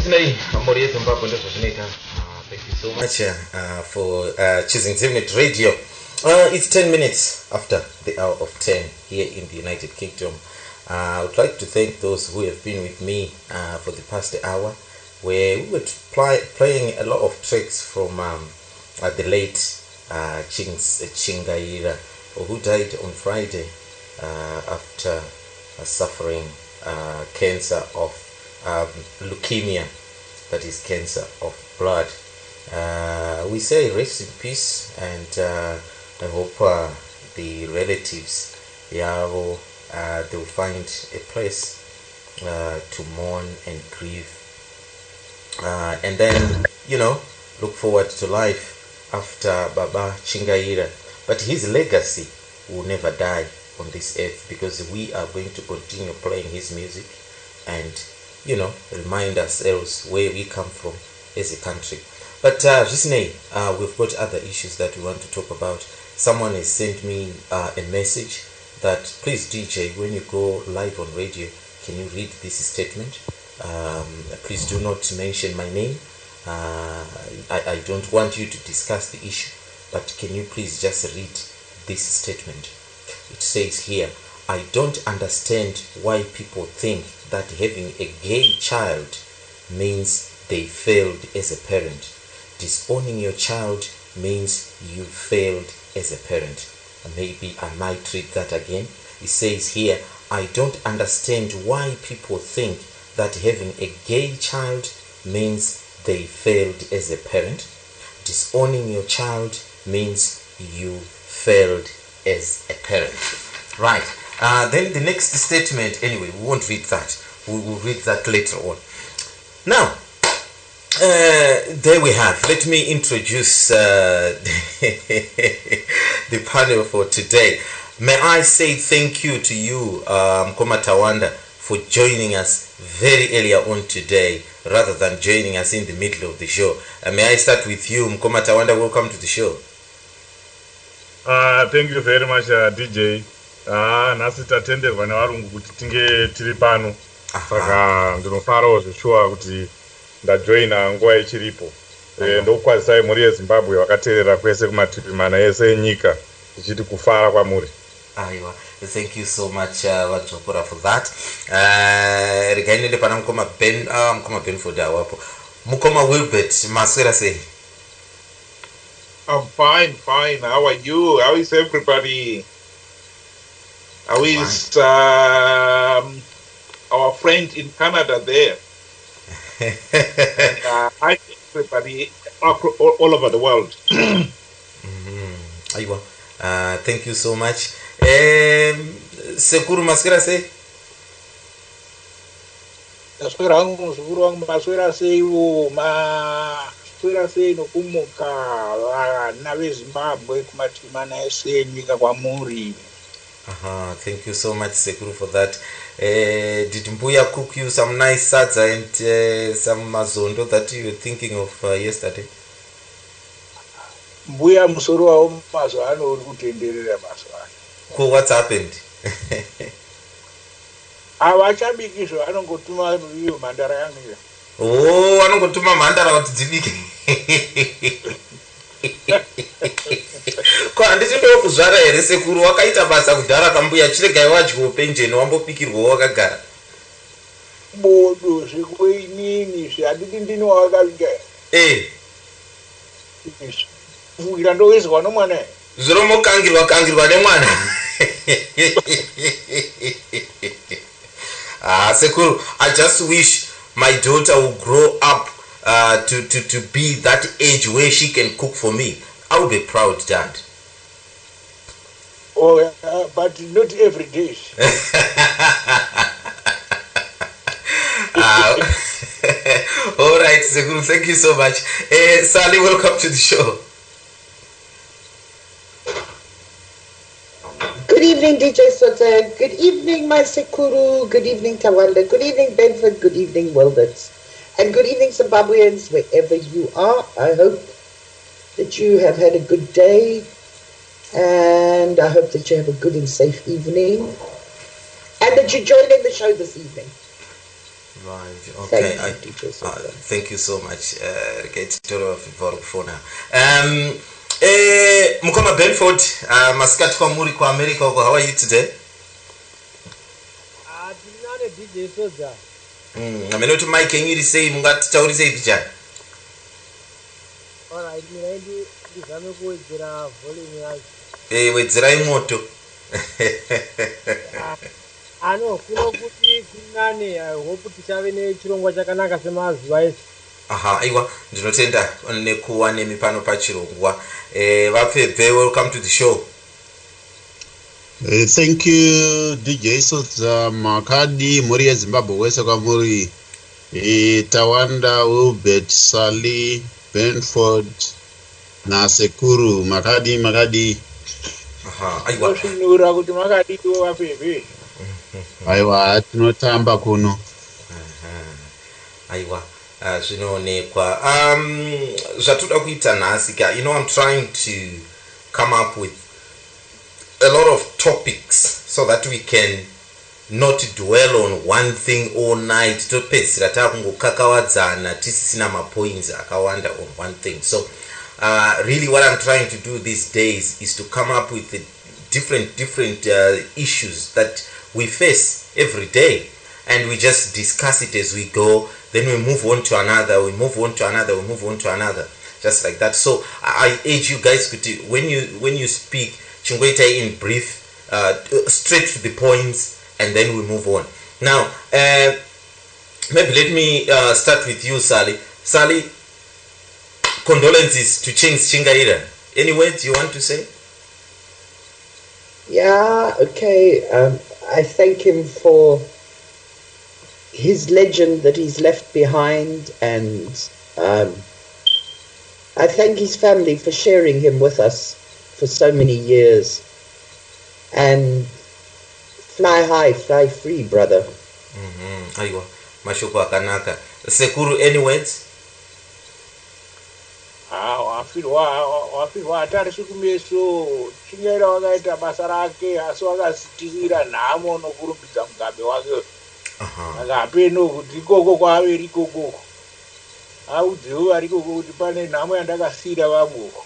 Autistic Zimbabwe. Thank you so much for choosing Zimnet Radio. It's 10 minutes after the hour of 10 here in the United Kingdom. I would like to thank those who have been with me for the past hour, where we were playing a lot of tracks from the late Chingaira, who died on Friday after suffering cancer of leukemia, that is cancer of blood. We say rest in peace, and I hope the relatives will find a place to mourn and grieve, and then look forward to life after Baba Chingaira. But his legacy will never die on this earth, because we are going to continue playing his music and remind ourselves where we come from as a country. But recently we've got other issues that we want to talk about. Someone has sent me a message that, please DJ, when you go live on radio, can you read this statement? Please do not mention my name. I don't want you to discuss the issue, but can you please just read this statement? It says here, I don't understand why people think that having a gay child means they failed as a parent. Disowning your child means you failed as a parent. Maybe I might read that again. It says here, I don't understand why people think that having a gay child means they failed as a parent. Disowning your child means you failed as a parent. Right. Then the next statement, anyway, we won't read that. We will read that later on. Now, there we have. Let me introduce the panel for today. May I say thank you to you, Mkoma Tawanda, for joining us very early on today, rather than joining us in the middle of the show. May I start with you, Mkoma Tawanda? Welcome to the show. Thank you very much, DJ. Nasi tatenderwa nevarungu kuti tinge tiri pano, saka ndinofarawo zveshuwa kuti ndajoina nguva ichiripo. Ndokukwazisai muri yeZimbabwe vakateerera kwese kumativi mana ese enyika, tichiti kufara kwamuri. Aiwa, thank you so much Vadzopora for that. Regainende pana Mukoma Benford awapo. Mukoma Wilbert, maswera sei? I'm fine. How are you? How is everybody? How is our friend in Canada there? And I think everybody all over the world. Aiwa, thank you so much. Sekuru maswera sei? Maswera sei nokumuka naveZimbabwe kumatimana ese nyika kwamuri. Thank you so much, Sekuru, for that. Did Mbuya cook you some nice Sodza and some mazondo that you were thinking of yesterday? Mbuya musoro wawo mazo ano uri kutenderera mazuva. Cool, what happened? Avachabikizvo anongotuma iyo mhandara yangu. Oh, anongotuma mhandara kuti dzibike. Ko handichindo kuzvara here Sekuru, wakaita basa kudhara kambuya chiregai wadyiwo penjeni wambopikirwo wakagara. Bodo zvekuinini zvadidi ndini wawakavika. Vukira ndovezwa nomwana. Zvuromokangirwa nemwana. Sekuru, I just wish my daughter will grow up to be that age where she can cook for me. I will be proud, Dad. Oh, but not every day. All right, Sekuru, thank you so much. Sally, welcome to the show. Good evening, DJ Sodza. Good evening, my Sekuru. Good evening, Tawanda. Good evening, Benford. Good evening, Wilbert. And good evening, Zimbabweans, wherever you are. I hope that you have had a good day, and I hope that you have a good and safe evening, and that you join in the show this evening. Right. Okay. Thank you, DJ Sodza. Thank you so much. Get to for now. Mukoma Benford, masikati kwamuri kwa America. How are you today? Tinane DJ Sodza. Amene kuti Mike nyiri sei mungatitaurise ipi chani? Alright, mina ndizame kuwedzera volume yacho. Wedzerai moto. Kuno kuti kunane, I hope tichave nechirongwa chakanaka semazuva ese. Aha, aiwa, ndinotenda nekuwa nemi pano pachirongwa. Vapfebve, welcome to the show. Thank you DJ Sodza Makadi muri Zimbabwe wese kwamuri Tawanda Wilbert Sally Benford na Sekuru Makadi. Aha, aiwa. Shinura kuti makadiwo vapfebve. Aiwa tinotamba kuno. Aiwa. Zvinoonekwa. Zvatoda kuita nhasi ka, I'm trying to come up with a lot of topics so that we can not dwell on one thing all night. Topedzira takungokakawadzana tisisina mapoints akawanda on one thing. So really what I'm trying to do these days is to come up with the different issues that we face every day, and we just discuss it as we go. Then we move on to another, we move on to another, just like that. So I urge you guys, when you speak, chingoitai in brief, straight to the points, and then we move on. Now, maybe let me start with you, Sally. Sally, condolences to Ching's Chingaira. Any words you want to say? Yeah, okay. I thank him for his legend that he's left behind, and I thank his family for sharing him with us for so many years. And fly high, fly free, brother. Aiwa, mashoko akanaka. Sekuru, any words? Wafirwa atarisi kumeso Chingaira wakaita basa rake asi wakasitirira nhamo nokurumbidza mugabe wake. Akapeno kuti ikoko kwaaveri ikoko audzewo vari ikoko kuti pane nhamo yandakasira vamweko.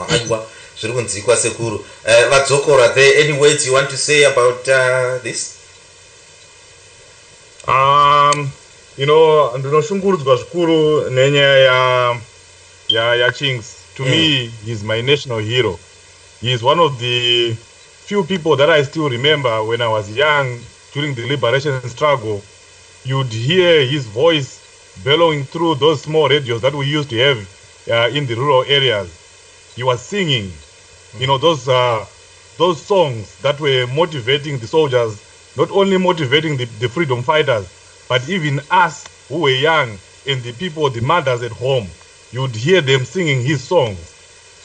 Aiwa, zviri kunzwikwa Sekuru. Vadzokora, are there any words you want to say about this? Ndinoshungurudzwa zvikuru nenyaya ya Chings. To me, he's my national hero. He's one of the few people that I still remember when I was young during the liberation struggle. You'd hear his voice bellowing through those small radios that we used to have in the rural areas. He was singing, those songs that were motivating the soldiers, not only motivating the freedom fighters, but even us who were young and the people, the mothers at home. You'd hear them singing his songs.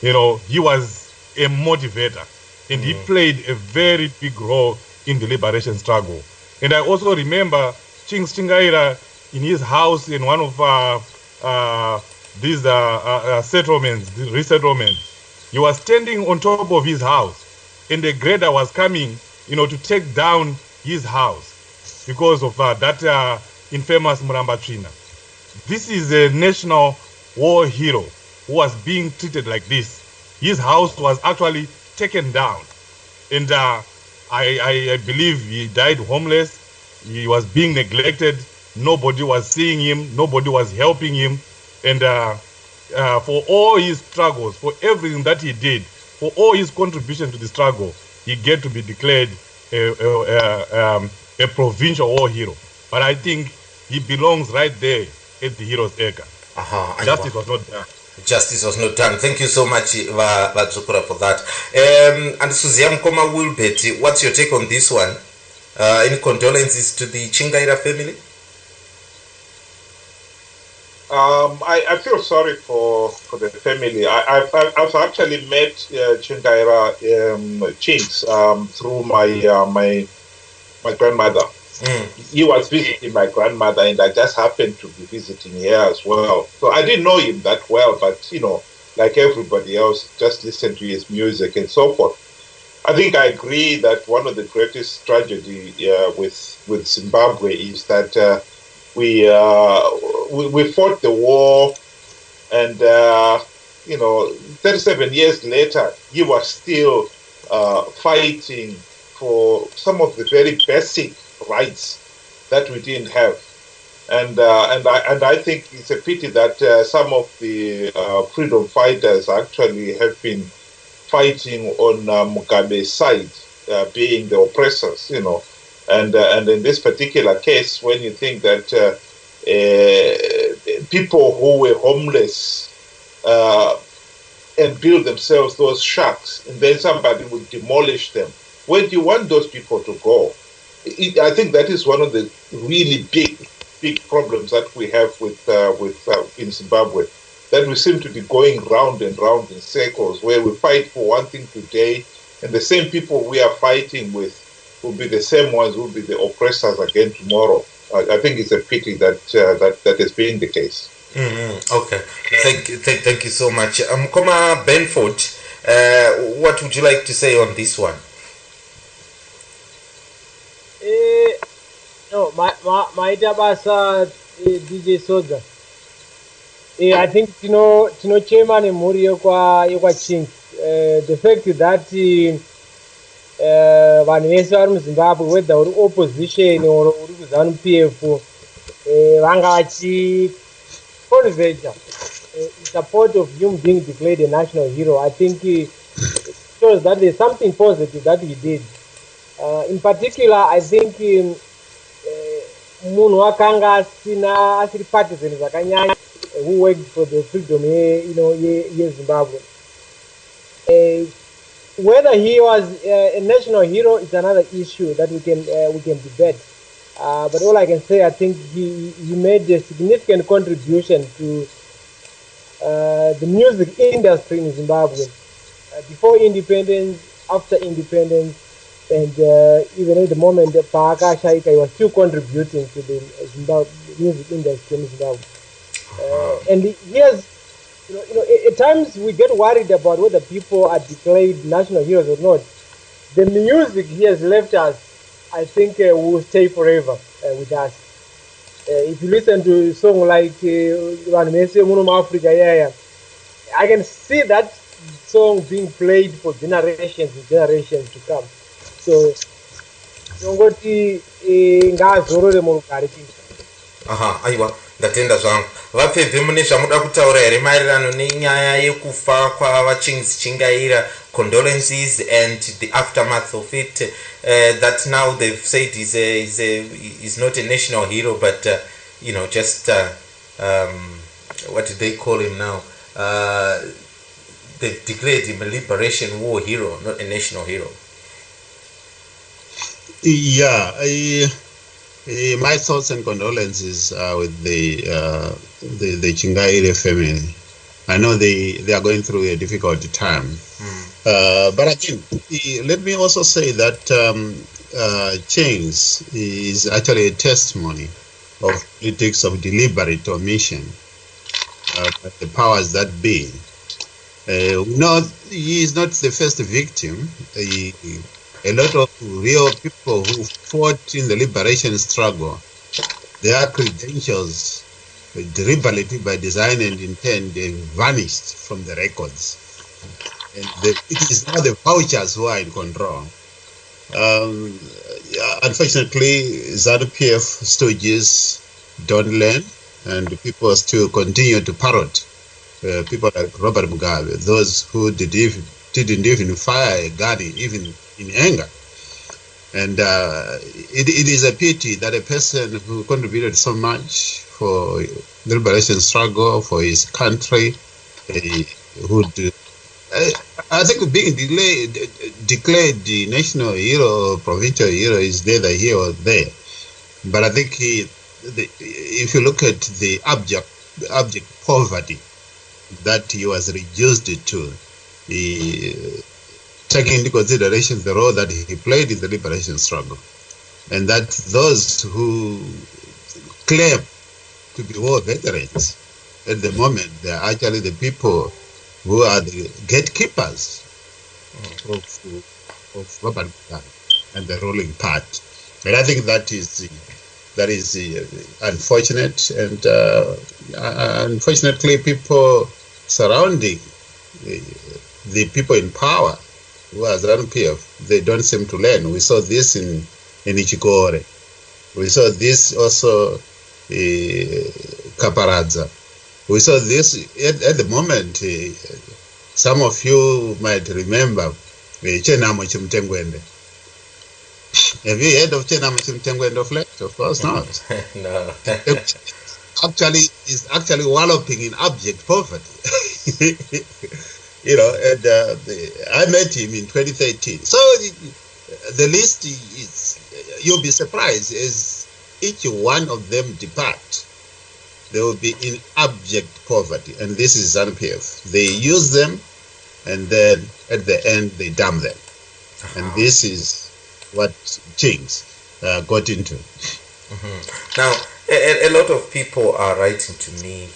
He was a motivator, and he played a very big role in the liberation struggle. And I also remember Chingaira in his house in one of these settlements, the resettlements. He was standing on top of his house, and the grader was coming, to take down his house because of that infamous Muramba Trina. This is a national war hero who was being treated like this. His house was actually taken down, and I believe he died homeless. He was being neglected. Nobody was seeing him. Nobody was helping him. And for all his struggles, for everything that he did, for all his contribution to the struggle, he get to be declared a provincial war hero. But I think he belongs right there at the Heroes Acre. Justice was not done. Justice was not done. Thank you so much, Vadzukura, for that. And Suziam Koma Wilbert, what's your take on this one? Any condolences to the Chingaira family? I feel sorry for the family. I've actually met Chingaira Chinks through my grandmother. He was visiting my grandmother, and I just happened to be visiting here as well. So I didn't know him that well, but like everybody else, just listen to his music and so forth. I think I agree that one of the greatest tragedy with Zimbabwe is that we fought the war, and 37 years later, you are still fighting for some of the very basic rights that we didn't have. And I think it's a pity that some of the freedom fighters actually have been fighting on Mugabe's side, being the oppressors, and in this particular case, when you think that people who were homeless and build themselves those shacks, and then somebody would demolish them, where do you want those people to go? I think that is one of the really big problems that we have with in Zimbabwe, that we seem to be going round and round in circles, where we fight for one thing today, and the same people we are fighting with will be the same ones who will be the oppressors again tomorrow. I think it's a pity that that has been the case. Okay, thank you so much. Koma Benford, what would you like to say on this one? No, maita basa DJ Sodza. I think tinochema nemhuri yekwa-Chinks. The fact that vanhu vese vari muZimbabwe, whether uri opposition or uri kuZANU-PF, vanga vachiconverge in support of him being declared a national hero. I think it shows that there's something positive that he did. In particular, I think munhu wakanga asiri partisan zvakanyanya, who worked for the freedom yeZimbabwe. Whether he was a national hero is another issue that we can debate. But all I can say, I think he made a significant contribution to the music industry in Zimbabwe, before independence, after independence, and even at the moment Paaka Shaika, he was still contributing to the music industry in Zimbabwe. And he has, at times we get worried about whether people are declared national heroes or not. The music he has left us, I think, will stay forever with us. If you listen to a song like Africa, I can see that song being played for generations and generations to come. So, ngoti ngazorore murugare chini. Aiwa, ndatenda zvangu. Vapfebve mune zvamuda kutaura here maererano nenyaya yekufa kwavaChinks Chingaira, condolences and the aftermath of it, that now they've said is not a national hero, but just what do they call him now? They've declared him a liberation war hero, not a national hero. Yeah, my thoughts and condolences with the Chingaire family. I know they are going through a difficult time. But again, let me also say that Chinks is actually a testimony of politics of deliberate omission by the powers that be. He is not the first victim. A lot of real people who fought in the liberation struggle, their credentials, deliberately by design and intent, they vanished from the records. And it is now the vouchers who are in control. Unfortunately, ZANU-PF stooges don't learn, and people still continue to parrot people like Robert Mugabe, those who didn't even fire a gun even in anger. And it is a pity that a person who contributed so much for the liberation struggle, for his country, I think being declared the national hero or provincial hero is neither here or there. But I think if you look at the abject poverty that he was reduced to, taking into consideration the role that he played in the liberation struggle, and that those who claim to be war veterans at the moment, they are actually the people who are the gatekeepers of Robert Mugabe and the ruling party. And I think that is unfortunate, and unfortunately, people surrounding the people in power, who are ZANU-PF, they don't seem to learn. We saw this in Ichikore. We saw this also Kaparadza. We saw this at the moment. Some of you might remember Chenamo Chimtengwende. Have you heard of Chenamo Chimtengwende of late? Of course not. No. Is actually walloping in abject poverty. And I met him in 2013. So the list is, you'll be surprised, as each one of them depart, they will be in abject poverty. And this is ZANU-PF. They use them, and then at the end they dump them. And this is what Chings got into. Now, a lot of people are writing to me,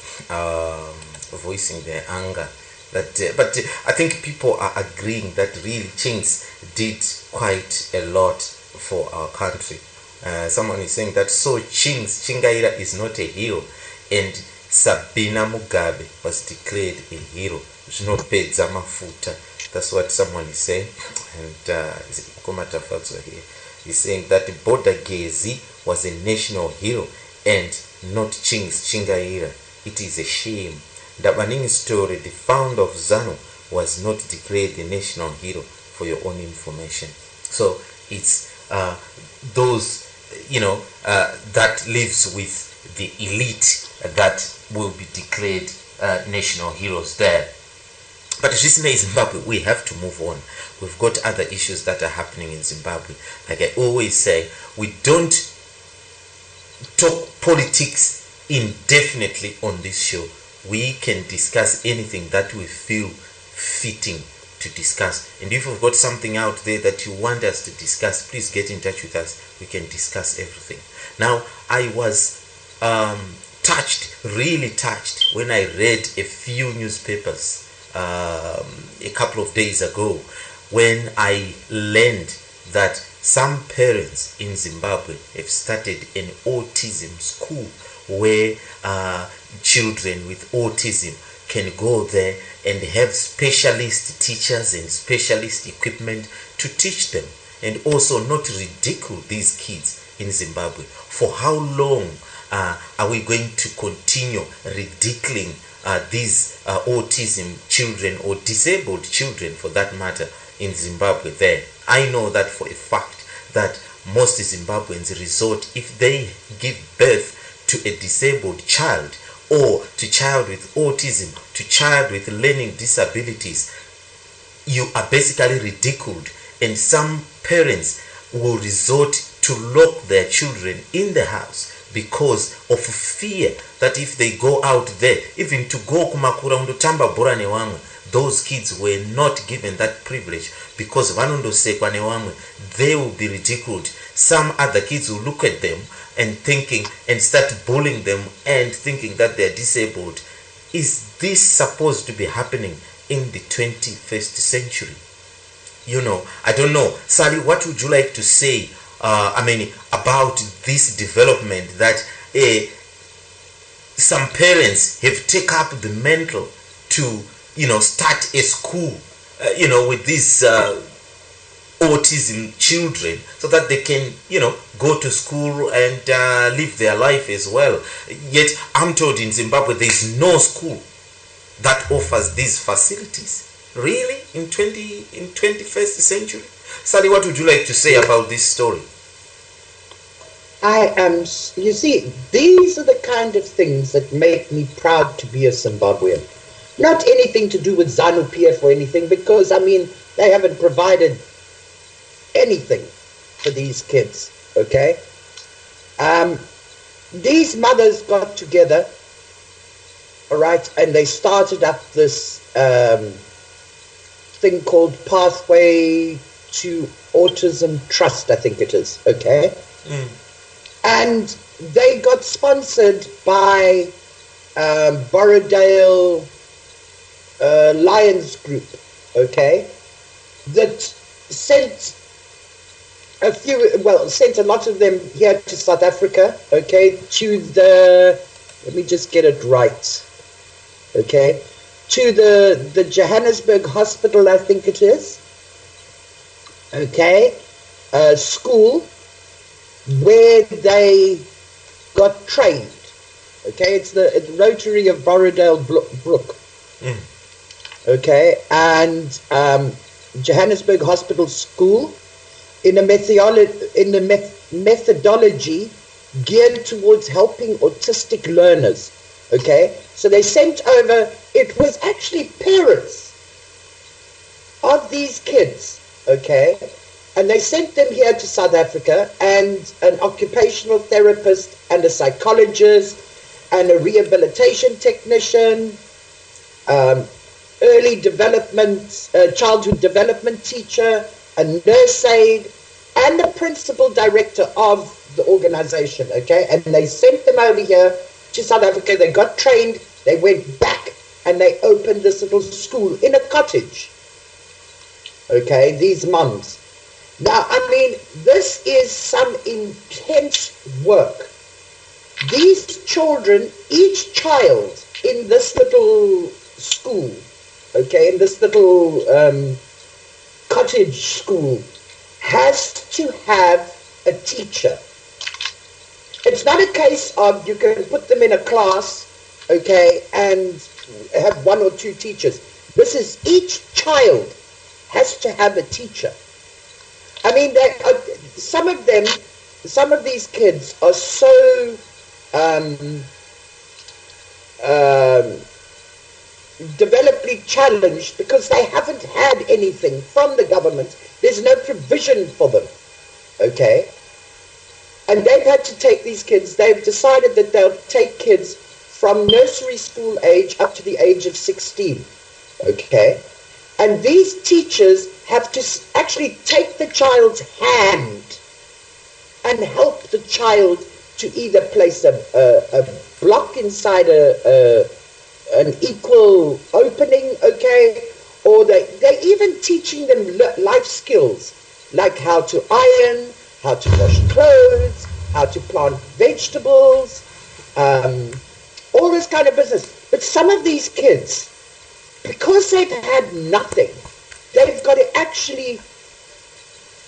voicing their anger. But I think people are agreeing that really Chings did quite a lot for our country. Someone is saying that so Chingaira is not a hero, and Sabina Mugabe was declared a hero. Zvinopedza mafuta. That's what someone is saying. And he's saying that Boda Gezi was a national hero and not Chingaira. It is a shame. Dabaning story, the founder of ZANU was not declared a national hero, for your own information. So it's those, that lives with the elite that will be declared national heroes there. But recently in Zimbabwe, we have to move on. We've got other issues that are happening in Zimbabwe. Like I always say, we don't talk politics indefinitely on this show. We can discuss anything that we feel fitting to discuss. And if you've got something out there that you want us to discuss, please get in touch with us. We can discuss everything. Now, I was really touched when I read a few newspapers a couple of days ago, when I learned that some parents in Zimbabwe have started an autism school where children with autism can go there and have specialist teachers and specialist equipment to teach them, and also not ridicule these kids in Zimbabwe. For how long are we going to continue ridiculing these autism children, or disabled children for that matter, in Zimbabwe there? I know that for a fact that most Zimbabweans resort, if they give birth to a disabled child, or to child with autism, to child with learning disabilities, you are basically ridiculed. And some parents will resort to lock their children in the house because of fear that if they go out there, even to go kumakura undotamba bora newamwe, those kids were not given that privilege because vanondosekwa newamwe, they will be ridiculed. Some other kids will look at them and thinking, and start bullying them and thinking that they're disabled. Is this supposed to be happening in the 21st century? I don't know. Sally, what would you like to say about this development that some parents have taken up the mantle to start a school with these autism children, so that they can go to school and live their life as well? Yet I'm told in Zimbabwe there is no school that offers these facilities. Really? In 21st century? Sally, what would you like to say about this story? You see, these are the kind of things that make me proud to be a Zimbabwean. Not anything to do with ZANU-PF or anything, because, they haven't provided anything for these kids, okay? These mothers got together, all right, and they started up this thing called Pathway to Autism Trust, I think it is, okay? And they got sponsored by Borrowdale Lions Group, okay? That sent sent a lot of them here to South Africa, okay, to the, let me just get it right, okay, to the Johannesburg Hospital, I think it is, okay, school where they got trained, okay, it's the Rotary of Borrowdale Brook, okay, and Johannesburg Hospital School, in a methodology geared towards helping autistic learners, okay? So they sent over, it was actually parents of these kids, okay? And they sent them here to South Africa, and an occupational therapist and a psychologist and a rehabilitation technician, early development, childhood development teacher, a nurse aide, and the principal director of the organization, okay? And they sent them over here to South Africa. They got trained, they went back, and they opened this little school in a cottage, okay, these mums. Now, I mean, this is some intense work. These children, each child in this little school, okay, in this little cottage school, has to have a teacher. It's not a case of you can put them in a class, okay, and have one or two teachers. This is each child has to have a teacher. I mean, some of these kids are so developmentally challenged because they haven't had anything from the government. There's no provision for them, okay? And they've had to take these kids, they've decided that they'll take kids from nursery school age up to the age of 16, okay? And these teachers have to actually take the child's hand and help the child to either place a block inside an equal opening, okay, or they're even teaching them life skills, like how to iron, how to wash clothes, how to plant vegetables, all this kind of business. But some of these kids, because they've had nothing, they've got to actually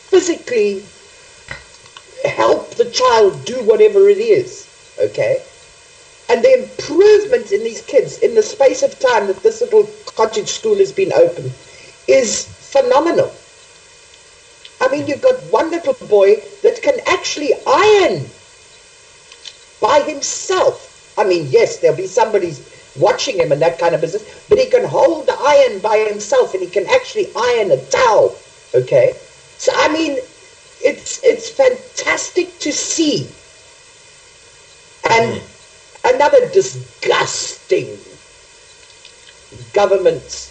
physically help the child do whatever it is, okay? And the improvement in these kids in the space of time that this little cottage school has been open is phenomenal. I mean, you've got one little boy that can actually iron by himself. I mean, yes, there'll be somebody watching him and that kind of business, but he can hold the iron by himself and he can actually iron a towel, okay? So, I mean, it's fantastic to see. And another disgusting government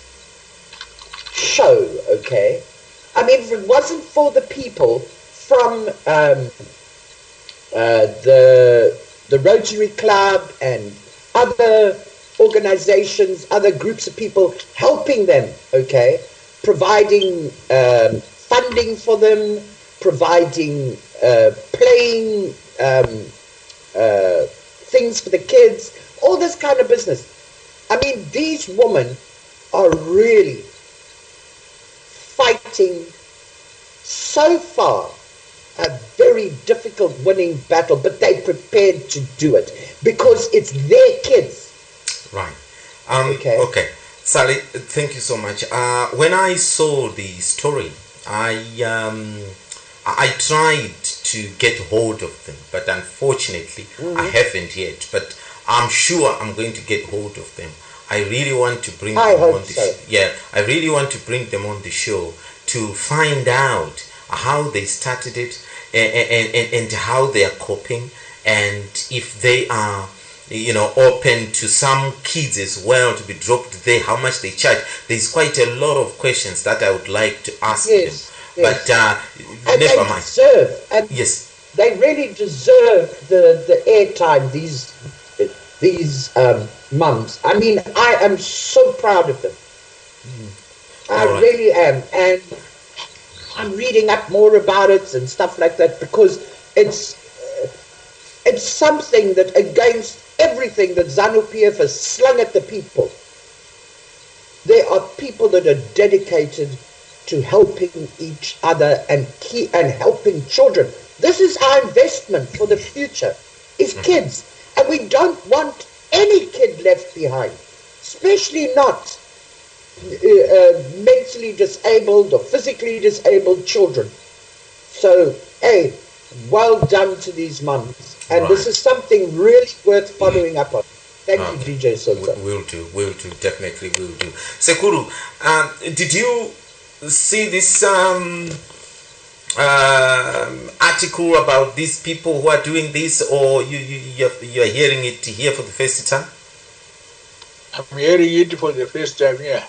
show, okay? I mean, if it wasn't for the people from the Rotary Club and other organizations, other groups of people helping them, okay, providing funding for them, providing playing things for the kids, all this kind of business. I mean, these women are really fighting so far a very difficult winning battle, but they prepared to do it because it's their kids. Right. Okay. Sally, thank you so much. When I saw the story, I tried to get hold of them, but unfortunately I haven't yet. But I'm sure I'm going to get hold of them. I really want to bring them on the show. Yeah, I really want to bring them on the show to find out how they started it and how they are coping, and if they are, you know, open to some kids as well to be dropped there, how much they charge. There's quite a lot of questions that I would like to ask them. But and never they mind. Deserve, and yes, they really deserve the airtime. These mums. I mean, I am so proud of them. I really am, and I'm reading up more about it and stuff like that, because it's something that, against everything that ZANU-PF has slung at the people, there are people that are dedicated to helping each other and helping children. This is our investment for the future, is kids. And we don't want any kid left behind, especially not mentally disabled or physically disabled children. So, hey, well done to these mums. And this is something really worth following up on. Thank you, DJ Sodza. Will do, definitely will do. Sekuru, did you see this article about these people who are doing this, or you're hearing it here for the first time? I'm hearing it for the first time, yeah.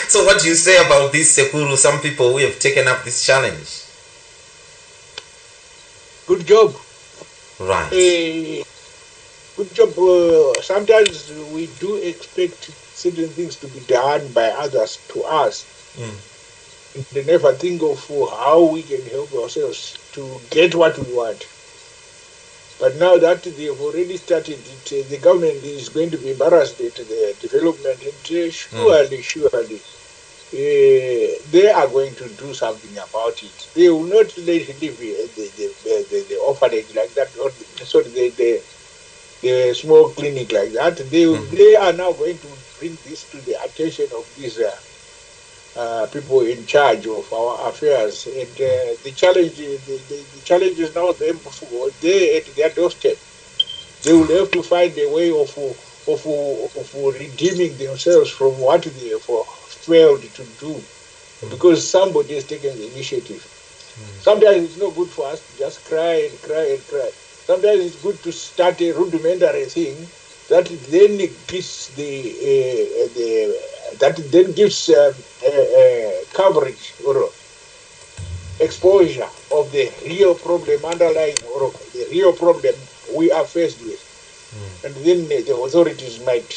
So what do you say about this, Sekuru? Some people who have taken up this challenge. Good job. Right. Good job. Sometimes we do expect certain things to be done by others to us. They never think of how we can help ourselves to get what we want. But now that they've already started it, the government is going to be embarrassed at the development, and surely, they are going to do something about it. They will not leave the orphanage like that, or the small clinic like that. They are now going to bring this to the attention of these people in charge of our affairs, and the challenge is now them they at their doorstep. They will have to find a way of redeeming themselves from what they have failed to do, because somebody has taken the initiative. Sometimes it's not good for us to just cry and cry and cry. Sometimes it's good to start a rudimentary thing that then gives coverage or exposure of the real problem underlying, or the real problem we are faced with. And then the authorities might,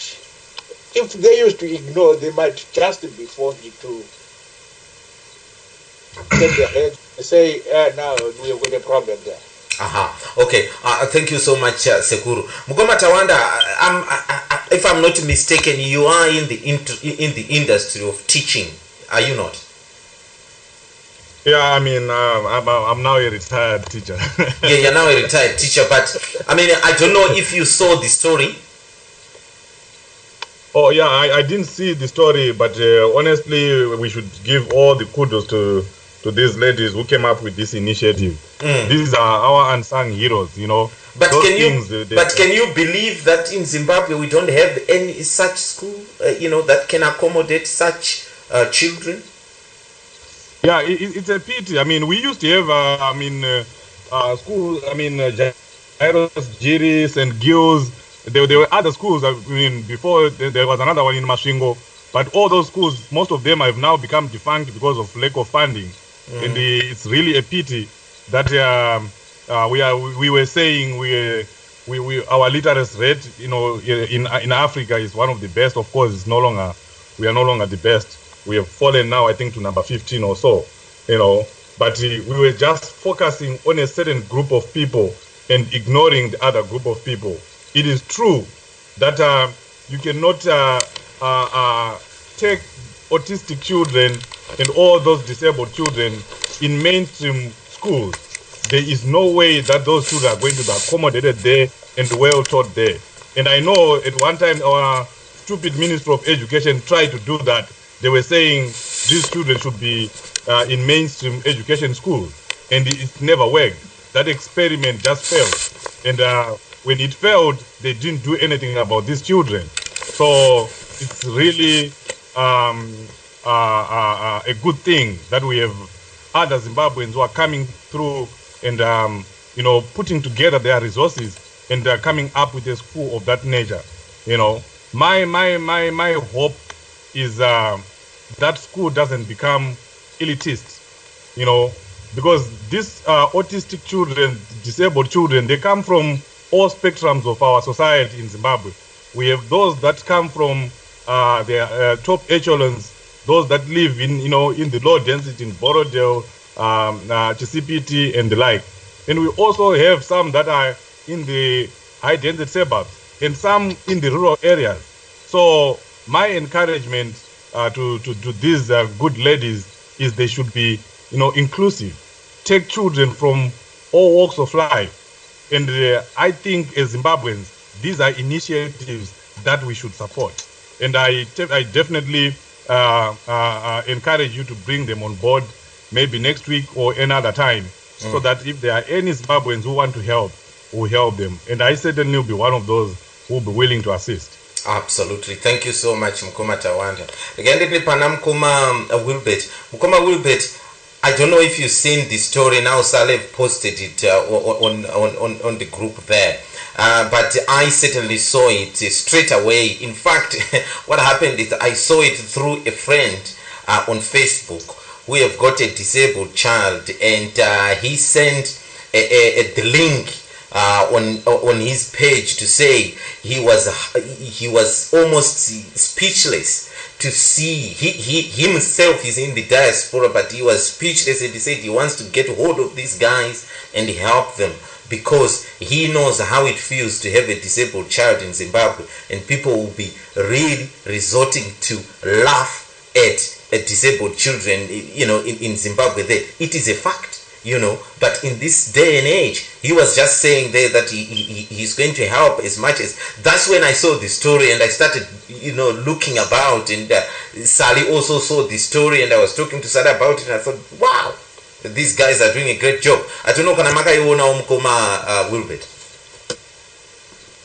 if they used to ignore, they might just be forced to take their head and say, now we've got a problem there. Okay. Thank you so much, Sekuru. Mugoma Tawanda, if I'm not mistaken, you are in the industry of teaching, are you not? Yeah, I mean, I'm now a retired teacher. Yeah, you're now a retired teacher, but I mean, I don't know if you saw the story. Oh yeah, I didn't see the story, but honestly, we should give all the kudos to these ladies who came up with this initiative. These are our unsung heroes, you know. But can you believe that in Zimbabwe we don't have any such school, that can accommodate such children? Yeah, it's a pity. I mean, we used to have, schools. I mean, Jairus, Jiris, and Gills. There were other schools. I mean, before there was another one in Masvingo. But all those schools, most of them have now become defunct because of lack of funding. And it's really a pity that we were saying our literacy rate, in Africa is one of the best. Of course, we are no longer the best. We have fallen now, I think, to number 15 or so, but we were just focusing on a certain group of people and ignoring the other group of people. It is true that you cannot take autistic children and all those disabled children in mainstream schools. There is no way that those children are going to be accommodated there and well taught there. And I know at one time our stupid Minister of Education tried to do that. They were saying these children should be in mainstream education schools, and it never worked. That experiment just failed. And when it failed, they didn't do anything about these children. So it's really a good thing that we have other Zimbabweans who are coming through and putting together their resources and coming up with a school of that nature. My hope is that school doesn't become elitist, because these autistic children, disabled children, they come from all spectrums of our society in Zimbabwe. We have those that come from the top echelons those that live in in the low density in Borodale, Chisipiti, and the like. And we also have some that are in the high density suburbs and some in the rural areas. So my encouragement to these good ladies is they should be inclusive, take children from all walks of life. And I think as Zimbabweans, these are initiatives that we should support. And I definitely encourage you to bring them on board maybe next week or another time, so that if there are any Zimbabweans who want to help, we'll help them. And I certainly will be one of those who will be willing to assist. Absolutely. Thank you so much, Mkoma Tawanda. Again, pana Mkoma Wilbert. Mkoma Wilbert, I don't know if you've seen the story now. Saleh posted it on the group there. But I certainly saw it straight away. In fact, what happened is I saw it through a friend on Facebook who have got a disabled child, and he sent the link on his page to say he was almost speechless to see he himself is in the diaspora, but he was speechless, and he said he wants to get hold of these guys and help them, because he knows how it feels to have a disabled child in Zimbabwe, and people will be really resorting to laugh at disabled children, in Zimbabwe. It is a fact, but in this day and age, he was just saying there that he's going to help as much as. That's when I saw the story, and I started looking about, and Sally also saw the story, and I was talking to Sally about it, and I thought, wow, these guys are doing a great job. I don't know, kana makaiona Mkoma Wilbert?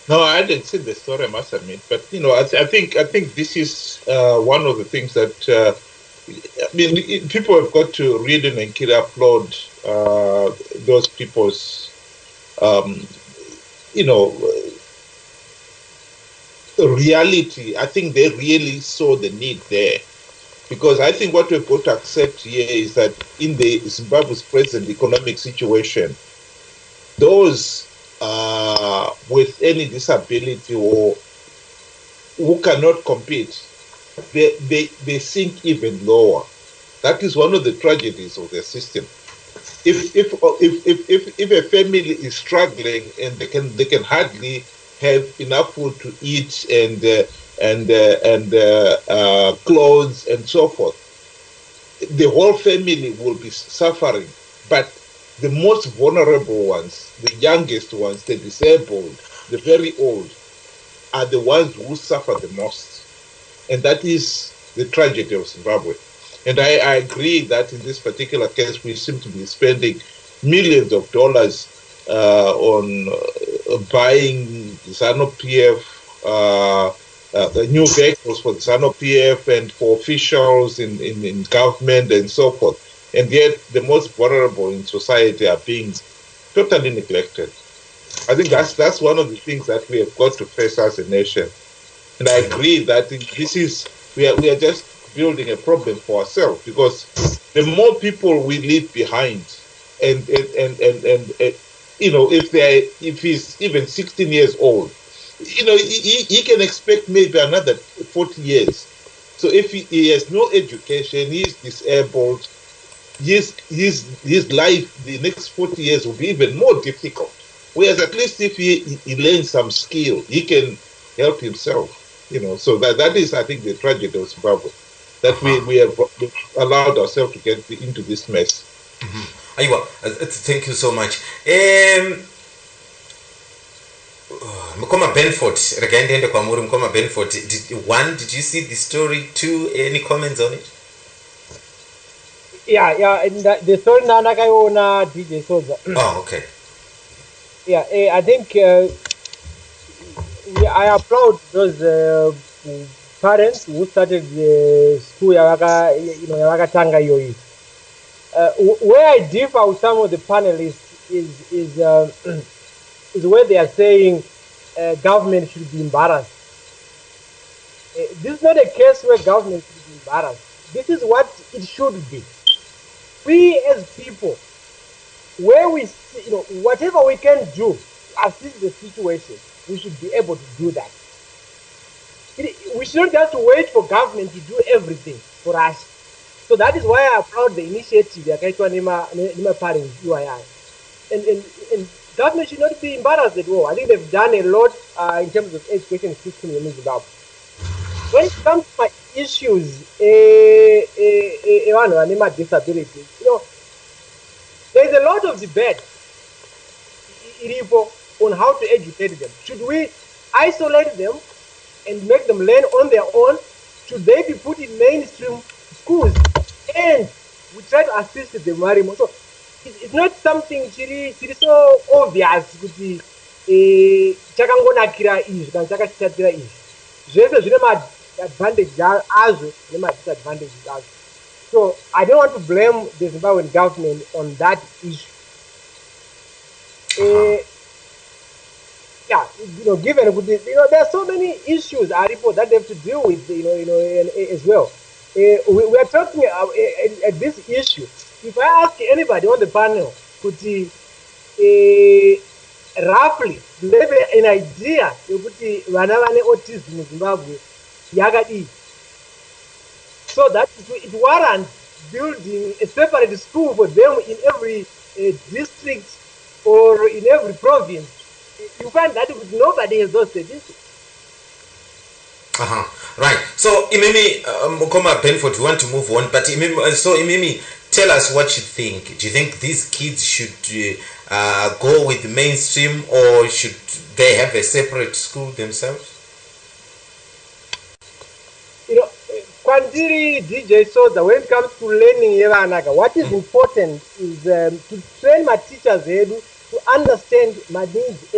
No, I didn't see the story, I must admit. But I think this is one of the things that people have got to really and applaud those people's reality. I think they really saw the need there, because I think what we've got to accept here is that in the Zimbabwe's present economic situation, those with any disability or who cannot compete, they sink even lower. That is one of the tragedies of the system. If a family is struggling and they can hardly have enough food to eat and clothes and so forth, the whole family will be suffering. But the most vulnerable ones, the youngest ones, the disabled, the very old, are the ones who suffer the most. And that is the tragedy of Zimbabwe. And I agree that in this particular case, we seem to be spending millions of dollars on buying ZANU-PF, the new vehicles for ZANU-PF and for officials in government and so forth. And yet the most vulnerable in society are being totally neglected. I think that's one of the things that we have got to face as a nation. And I agree that we are just building a problem for ourselves, because the more people we leave behind, and if he's even 16 years old, he can expect maybe another 40 years. So if he has no education, he is disabled, his life, the next 40 years will be even more difficult. Whereas at least if he learns some skill, he can help himself. So that is, I think, the tragedy of Zimbabwe, that we have allowed ourselves to get into this mess. Thank you so much. Mkoma Benford, Mkoma Benford, did you see the story? 2, any comments on it? Yeah, and the story Nanakaiona DJ Sodza. Oh, okay. Yeah, I think I applaud those parents who started the school Yawakatanga Yoi. Where I differ with some of the panelists is where they are saying government should be embarrassed. This is not a case where government should be embarrassed. This is what it should be. We as people, where we see, whatever we can do to assist the situation, we should be able to do that. We shouldn't just wait for government to do everything for us. So that is why I applaud the initiative yakaitwa nema parents UII. And government should not be embarrassed at all. I think they've done a lot in terms of education system in Zimbabwe. When it comes to my issues, nema disability, there's a lot of debate on how to educate them. Should we isolate them and make them learn on their own? Should they be put in mainstream schools? And we try to assist them. So it's not something so obvious kuti chakangonakira izvi kana chakashatira izvi. Zvese zvine ma-advantages azvo nema-disadvantages azvo. So I don't want to blame the Zimbabwean government on that issue. Given there are so many issues that they have to deal with, as well. We are talking at this issue. If I ask anybody on the panel, could roughly have an idea of vana vane autism in Zimbabwe yakadii, so that it warrants building a separate school for them in every district or in every province. You find that nobody has those statistics. Right. So, Imimi, Mukoma Benford, we want to move on, but Imimi, tell us what you think. Do you think these kids should go with the mainstream, or should they have a separate school themselves? Kwandiri DJ Sodza, when it comes to learning, what is important is to train my teachers to understand my needs,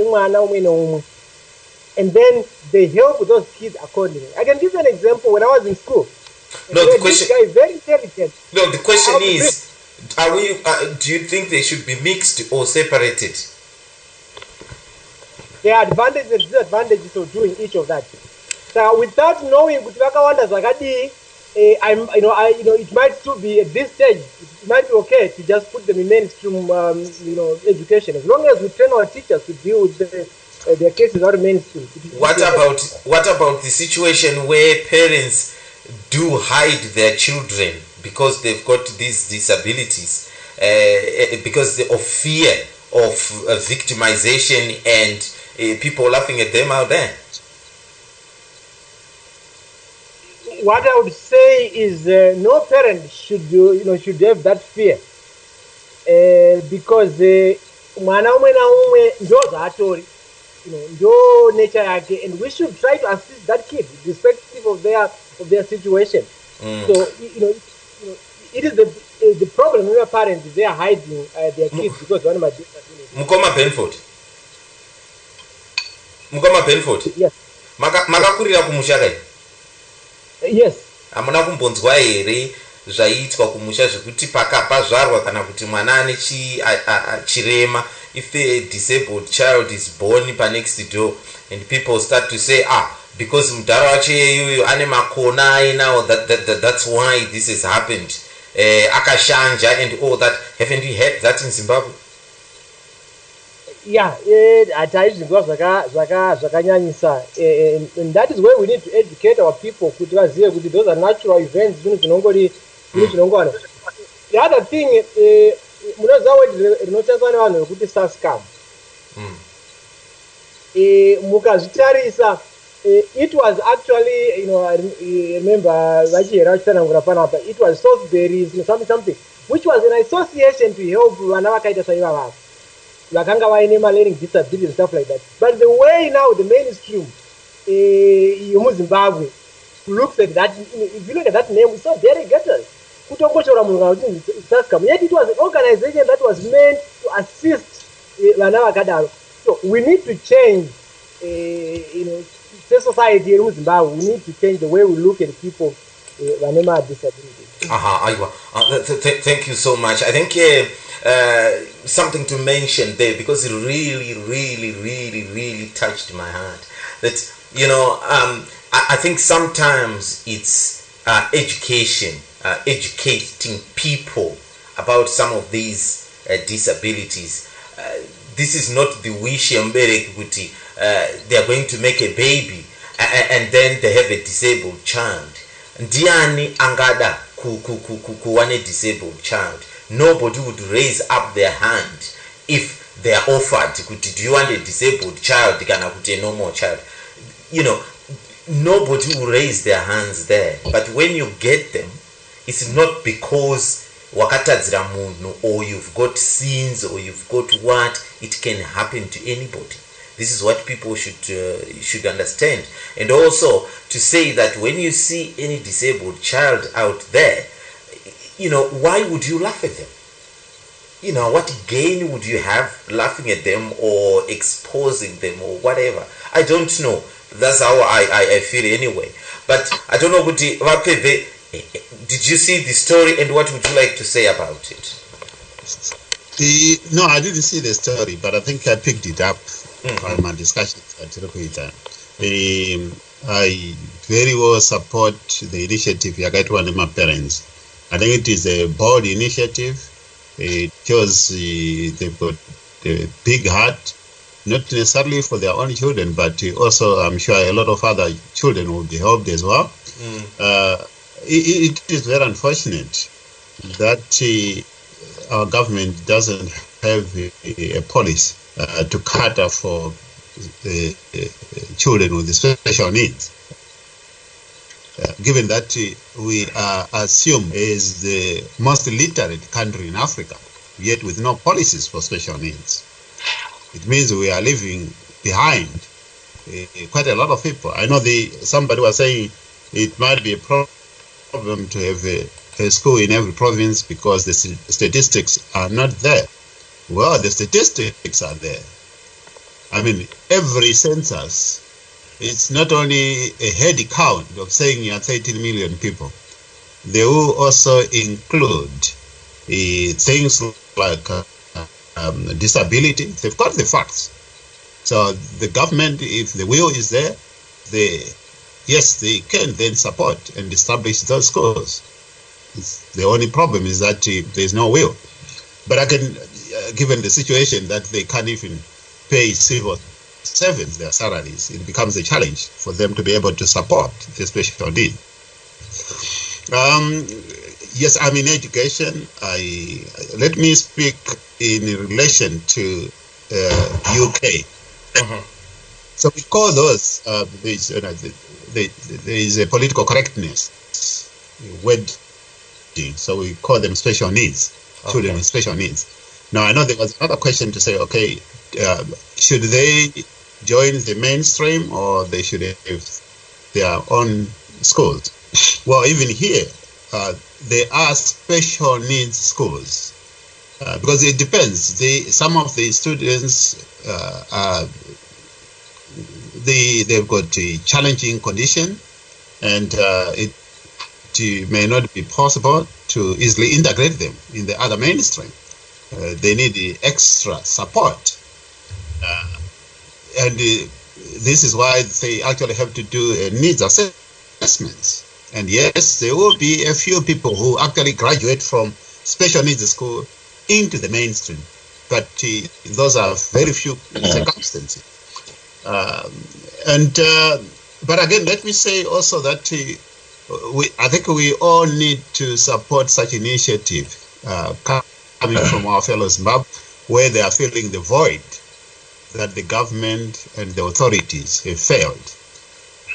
and then they help those kids accordingly. I can give you an example. When I was in school, the question, this guy is very intelligent. No, the question is, do you think they should be mixed or separated? There are advantages and disadvantages of doing each of that. So without knowing, it might still be at this stage. It might be okay to just put them in mainstream, education, as long as we train our teachers to deal with their cases out of mainstream. What about the situation where parents do hide their children because they've got these disabilities, because of fear of victimization and people laughing at them out there? What I would say is no parent should have that fear, because mwana umwe na umwe ndo zvatori, ndo nature yake, and we should try to assist that kid irrespective of their situation. So it is the problem with our parents. They are hiding their kids because one of my disabilities. Mukoma Benford. Yes. Makakurira kumushaka. Yes. Hamuna kumbonzwa here zvaitwa kumusha zvekuti pakapazvarwa kana kuti mwana ane chirema, if the disabled child is born pa next door and people start to say because mudhara wacho iyoyo ane makona ainawo, that's why this has happened, akashanja and all that. Haven't you heard that in Zimbabwe? Yeah, zvakanyanyisa, and that is where we need to educate our people kuti vazive kuti those are natural events. The other thing, munoziva word rinoshandiswa nevanhu vekuti sascam. Mukazvitarisa, it was actually, I remember vachihera vachitsanangura panapa, it was Salisbury's something, which was an association to help vana vakaita saivava vakanga vaine learning disability and stuff like that. But the way now the mainstream Zimbabwe looks at that, if you look at that name, it's so derogatory. Yet it was an organization that was meant to assist vana vakadaro. So we need to change, the society in Zimbabwe. We need to change the way we look at people with disabilities. Thank you so much. I think something to mention there, because it really touched my heart. That I think sometimes it's education, educating people about some of these disabilities. This is not the wish they are going to make a baby and then they have a disabled child. ndiani angada kuwa disabled child? Nobody would raise up their hand if they are offered, do you want a disabled child kana kuti a normal child? Nobody will raise their hands there. But when you get them, it's not because wakatadzira munhu or you've got sins or you've got what. It can happen to anybody. This is what people should understand. And also to say that when you see any disabled child out there, why would you laugh at them? What gain would you have laughing at them or exposing them or whatever? I don't know. That's how I feel anyway. But I don't know, did you see the story and what would you like to say about it? No, I didn't see the story, but I think I picked it up by my discussions at Rukita. I very well support the initiative Yagaitwa my parents. I think it is a bold initiative. It shows they've got a big heart, not necessarily for their own children, but also I'm sure a lot of other children will be helped as well. It is very unfortunate that our government doesn't have a policy to cater for children with special needs. Given that we are assumed as the most literate country in Africa, yet with no policies for special needs. It means we are leaving behind quite a lot of people. I know somebody was saying it might be a problem to have a school in every province because the statistics are not there. Well, the statistics are there. I mean, every census, it's not only a head count of saying you are 13 million people. They will also include things like disability. They've got the facts. So the government, if the will is there, they can then support and establish those schools. The only problem is that there's no will. But given the situation that they can't even pay civil servants their salaries, it becomes a challenge for them to be able to support the special need. Yes, I'm in education. Let me speak in relation to UK. So we call those there is a political correctness wording, so we call them special needs, children with special needs. Now I know there was another question to say, okay, should they join the mainstream or they should have their own schools? Well, even here, there are special needs schools because it depends. Some of the students they've got a challenging condition, and it may not be possible to easily integrate them in the other mainstream. They need the extra support. And this is why they actually have to do needs assessments. And yes, there will be a few people who actually graduate from special needs school into the mainstream, but those are very few circumstances. But again, let me say also that I think we all need to support such initiative coming from our fellow Zimbabwe, where they are filling the void that the government and the authorities have failed.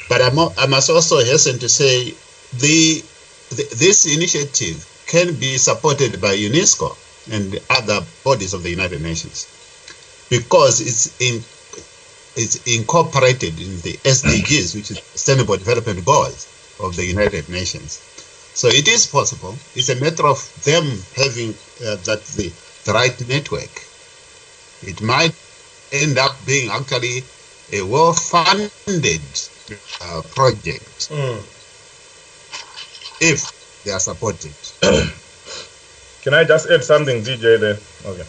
But I must also hasten to say this initiative can be supported by UNESCO and other bodies of the United Nations because it's incorporated in the SDGs, which is Sustainable Development Goals of the United Nations. So it is possible. It's a matter of them having the right network. It might end up being actually a well-funded project if they are supported. Can I just add something, DJ, there? Okay.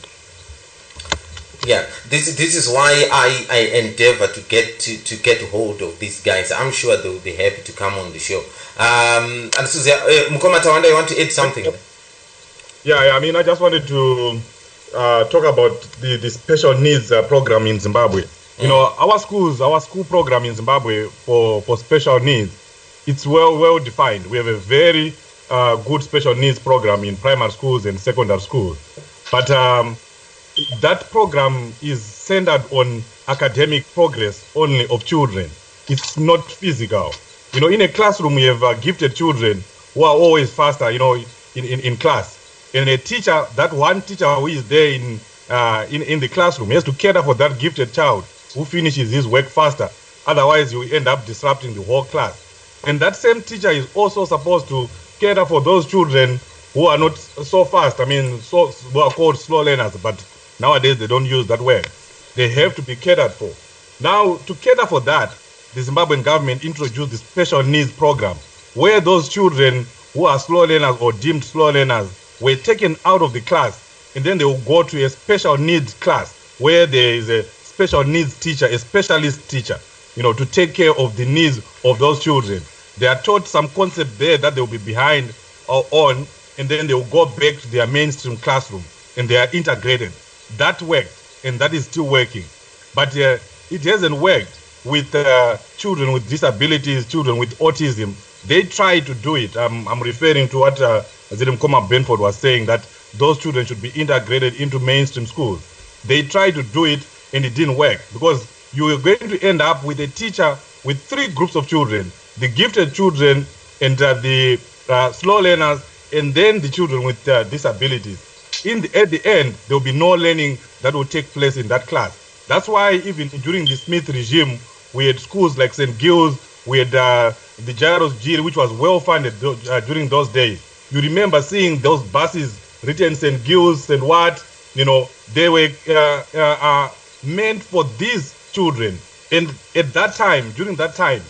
Yeah, this is why I endeavor to get hold of these guys. I'm sure they will be happy to come on the show. And Suzia, Mukoma Tawanda, you want to add something? Yeah, I mean, I just wanted to talk about the special needs program in Zimbabwe. You know, our school program in Zimbabwe for special needs it's well defined. We have a very good special needs program in primary schools and secondary schools. But that program is centered on academic progress only of children. It's not physical. In a classroom, we have gifted children who are always faster, in class. And a teacher, that one teacher who is there in the classroom, he has to cater for that gifted child who finishes his work faster. Otherwise, you end up disrupting the whole class. And that same teacher is also supposed to cater for those children who are not so fast. Who are called slow learners, but nowadays they don't use that word. They have to be catered for. Now, to cater for that, the Zimbabwean government introduced the special needs program, where those children who are slow learners or deemed slow learners were taken out of the class, and then they will go to a special needs class where there is a special needs teacher, a specialist teacher, to take care of the needs of those children. They are taught some concept there that they will be behind or on, and then they will go back to their mainstream classroom, and they are integrated. That worked, and that is still working. But it hasn't worked with children with disabilities, children with autism. They try to do it. I'm referring to what Zirim Koma Benford was saying, that those children should be integrated into mainstream schools. They tried to do it, and it didn't work, because you are going to end up with a teacher with 3 groups of children: the gifted children, and the slow learners, and then the children with disabilities. At the end, there will be no learning that will take place in that class. That's why even during the Smith regime, we had schools like St. Gilles, we had the Jairus Giri, which was well funded during those days. You remember seeing those buses written St. Gilles and what, they were meant for these children. And at that time, during that time,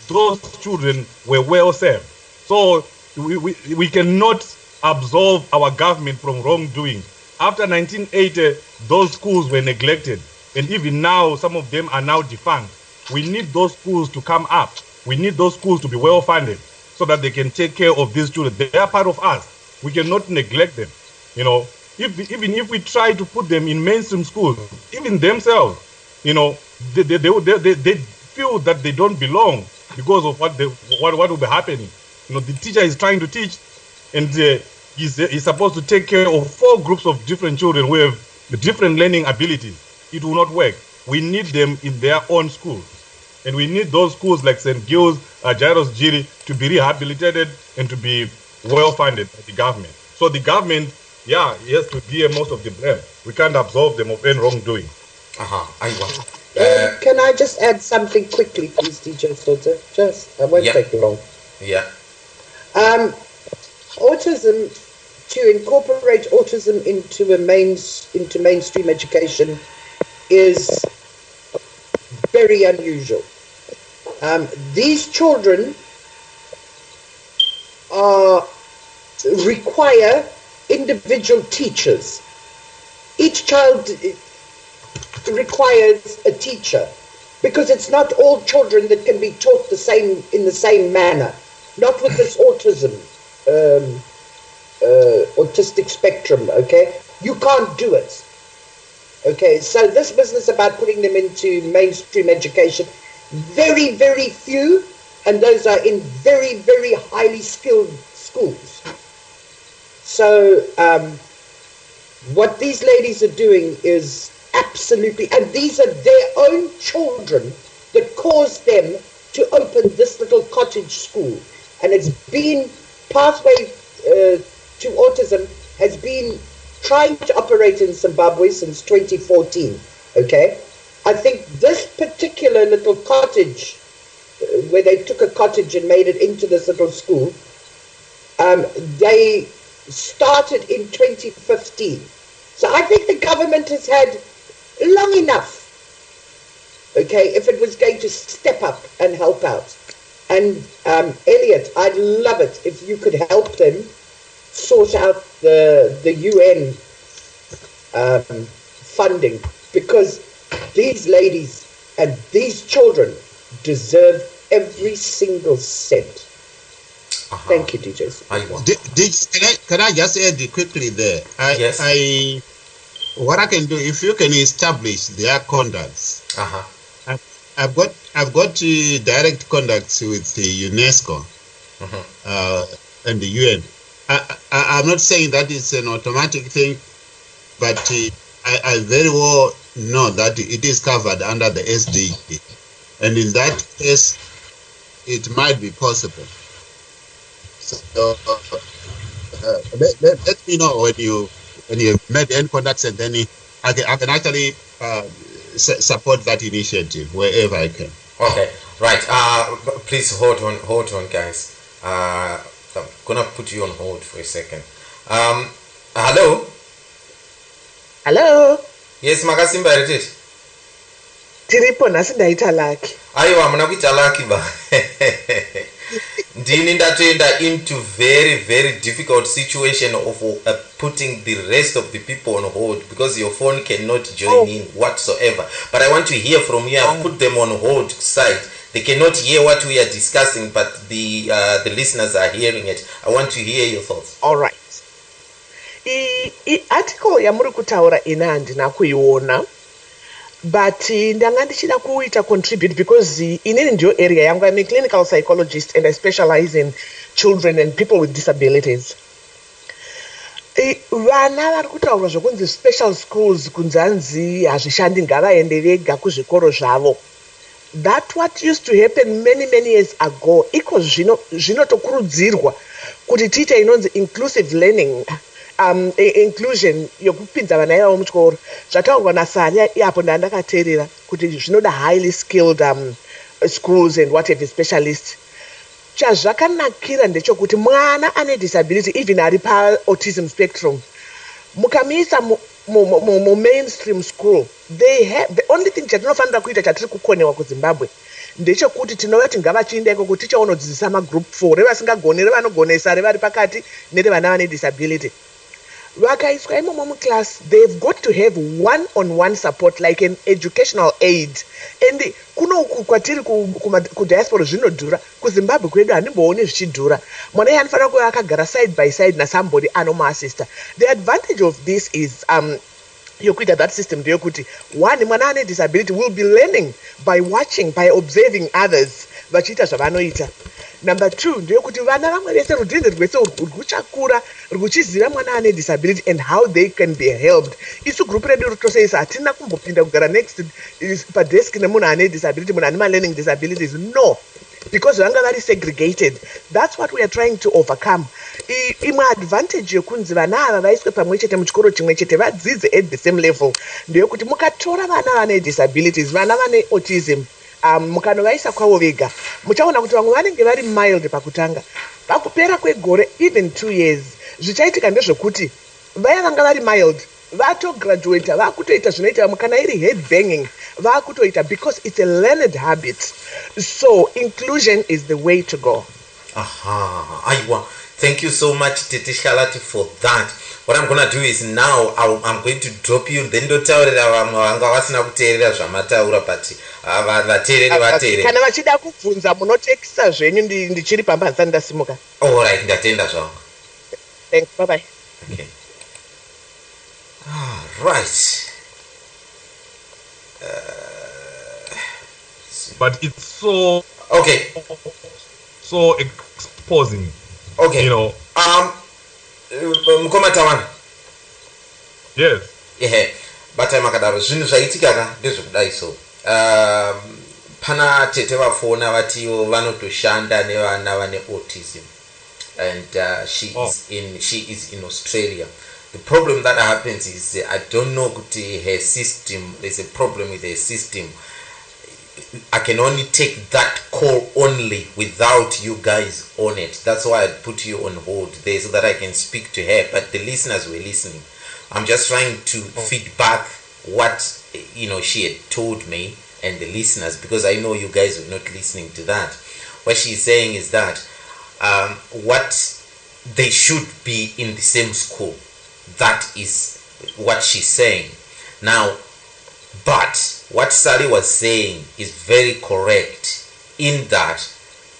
those children were well served. So we cannot absolve our government from wrongdoing. After 1980, those schools were neglected. And even now, some of them are now defunct. We need those schools to come up. We need those schools to be well funded so that they can take care of these children. They are part of us. We cannot neglect them. Even if we try to put them in mainstream schools, even themselves, they feel that they don't belong because of what will be happening. The teacher is trying to teach, and he's supposed to take care of 4 groups of different children who have different learning abilities. It will not work. We need them in their own schools. And we need those schools like St. Gilles, Jairus Giri to be rehabilitated and to be well funded by the government. So the government, he has to bear most of the blame. We can't absolve them of any wrongdoing. Can I just add something quickly, please, DJ Sodza? I won't take long. Yeah. Autism, to incorporate autism into mainstream education is very unusual. These children require individual teachers. Each child requires a teacher, because it's not all children that can be taught in the same manner. Not with this autistic spectrum, okay? You can't do it. Okay, so this business about putting them into mainstream education, very, very few, and those are in very, very highly skilled schools. So what these ladies are doing is absolutely, and these are their own children that caused them to open this little cottage school. And it's been, Pathway to Autism has been trying to operate in Zimbabwe since 2014, okay? I think this particular little cottage, where they took a cottage and made it into this little school, they started in 2015. So I think the government has had long enough, okay, if it was going to step up and help out. And Elliot, I'd love it if you could help them sort out the UN funding, because these ladies and these children deserve every single cent. Thank you, DJs. Can I just add quickly there? Yes. What I can do, if you can establish their conducts, I've got direct contacts with the UNESCO and the UN. I'm not saying that it's an automatic thing, but I very well know that it is covered under the SDG, and in that case, it might be possible. So let me know when you made any contacts, and then I can actually support that initiative wherever I can. Okay, right. Please hold on, guys. I'm gonna put you on hold for a second. Hello. Hello. Yes, Magasimba Heritage. Tiripo nasi ndaita Lucky. Aiwa, muna kuita Lucky ba. Ndini ndatoenda into very difficult situation of putting the rest of the people on hold because your phone cannot join in whatsoever. But I want to hear from you. I've put them on hold side. They cannot hear what we are discussing, but the listeners are hearing it. I want to hear your thoughts. All right. Article yamuri kutaura ina handina kuiona, but ndanga ndichida kuita contribute because inini ndio area yangu. I'm a clinical psychologist and I specialize in children and people with disabilities. Vana vari kutaura zvokunzi special schools kunzanzi hazvishandi, ngavaende vega kuzvikoro zvavo. That what used to happen many years ago. Iko zvinotokurudzirwa kuti tiite inonzi inclusive learning, inclusion yokupinza vana ivavo muchikoro. Zvataurwa naSaria apo ndandakateerera kuti zvinoda highly skilled schools and whatever specialists. Chazvakanakira ndechekuti mwana ane disability, even ari pa-autism spectrum, mukamisa mu mainstream school, they have the only thing chatinofanira kuita chatiri kukonewa kuZimbabwe ndechekuti tinovati ngavachiendeko kuti tichaunodzidzisa magroup 4 revasingagoni, revanogonesa, revari pakati nerevana vane disability. Vakaiswa imomo muclass, they've got to have one-on-one support like an educational aid. And kuno kwatiri kudiaspora zvinodhura, kuZimbabwe kwedu handimbooni zvichidhura. Mwana anofanira kuva akagara side by side nasomebody anomuassista. The advantage of this is yokuita that system ndeyekuti one, mwana ane disability will be learning by watching, by observing others vachiita zvavanoita. Number 2 ndeyekuti vana vamwe vese rudhinde rwese rwuchakura rwuchiziva mwana ane disability and how they can be helped. Isu group redu rotoseisa hatina kumbopinda kugara next padesk nemunhu ane disability, munhu ane ma-learning disabilities. No, because vanga vari segregated. That's what we are trying to overcome. Imwe advantage yokunzi vana ava vaiswe pamwe chete muchikoro chimwe chete vadzidze at the same level ndeyekuti mukatora vana vane disabilities, vana vane autism, mukanovaisa kwavo vega, muchaona kuti vamwe vanenge vari mild pakutanga. Pakupera kwegore, even 2 years, zvichaitika ndezvekuti vaya vanga vari mild vatograduata, vakutoita zvinoita vamwe, kana iri head banging vakutoita, because it's a learned habit. So inclusion is the way to go. Aiwa. Thank you so much, Tete Shalati, for that. What I'm going to do is now I'm going to drop you, then don't tell kana vachida kubvunza munotekisa zvenyu ndichiri pamba handisati ndasimuka. Alright, ndatenda zvangu. Thanks, bye bye. Okay. Right. But it's so exposing. Okay. You know. Mukoma tawana. Yes. Yeah. Bata makadaro zvinhu zvaitika ka ndezvekudai so. Pana tete vafona vatiwo vanotoshanda nevana vane autism, and she is in Australia. The problem that happens is I don't know her system. There's a problem with her system. I can only take that call only without you guys on it. That's why I put you on hold there so that I can speak to her. But the listeners were listening. I'm just trying to feed back what she had told me and the listeners, because I know you guys were not listening to that. What she's saying is that what they should be in the same school. That is what she's saying. Now, but what Sally was saying is very correct in that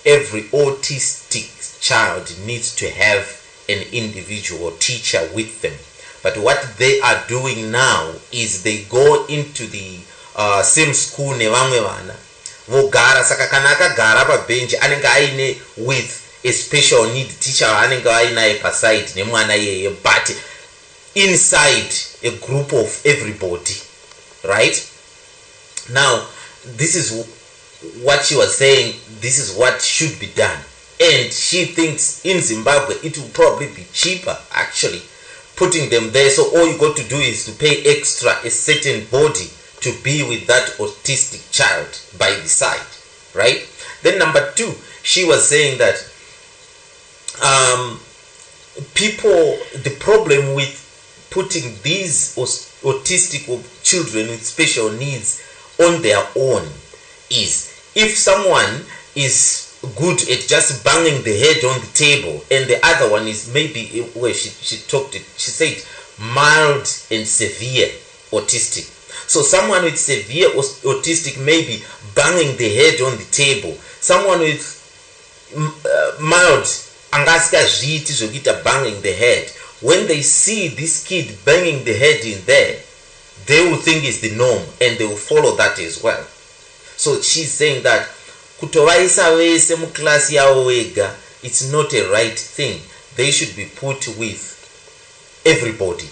every autistic child needs to have an individual teacher with them. But what they are doing now is they go into the same school nevamwe vana vogara. Saka kana akagara pabhenji anenge aine with a special need teacher anenge ainaye paside nemwana iyeye, but inside a group of everybody, right? Now this is what she was saying, this is what should be done, and she thinks in Zimbabwe it will probably be cheaper actually putting them there. So all you got to do is to pay extra a certain body to be with that autistic child by the side, right? Then number 2, she was saying that people, the problem with putting these autistic children with special needs on their own is if someone is good at just banging the head on the table and the other one is maybe where she said mild and severe autistic. So someone with severe autistic may be banging the head on the table. Someone with mild angasikazviiti zvokuita banging the head, when they see this kid banging the head in there, they will think it's the norm and they will follow that as well. So she's saying that kutovaisa vese muklasi yavo vega, it's not a right thing. They should be put with everybody,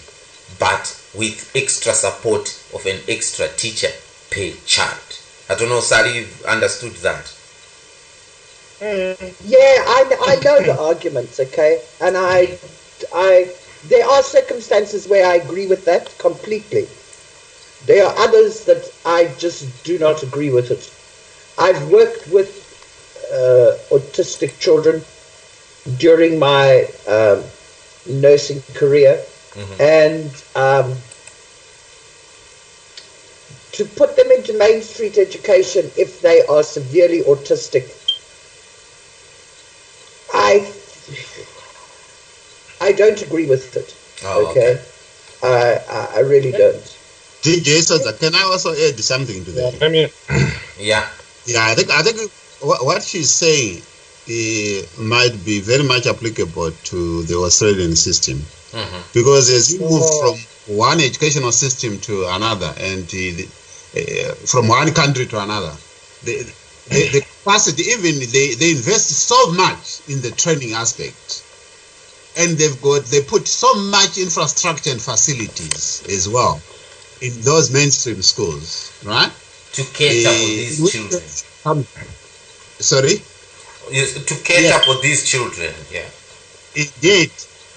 but with extra support of an extra teacher per child. I don't know, Sally, you've understood that? Yeah, I know the arguments, okay, and I there are circumstances where I agree with that completely. There are others that I just do not agree with it. I've worked with autistic children during my nursing career, and to put them into Main Street education if they are severely autistic, I don't agree with it. Okay. I really don't. DJ Sodza, can I also add something to that? Yeah, I think what she's saying might be very much applicable to the Australian system, because as you move from one educational system to another, and from one country to another, the capacity, even they invest so much in the training aspect, and they put so much infrastructure and facilities as well in those mainstream schools, right? To cater for these children. Sorry? Yes, to cater for these children, yeah. Indeed.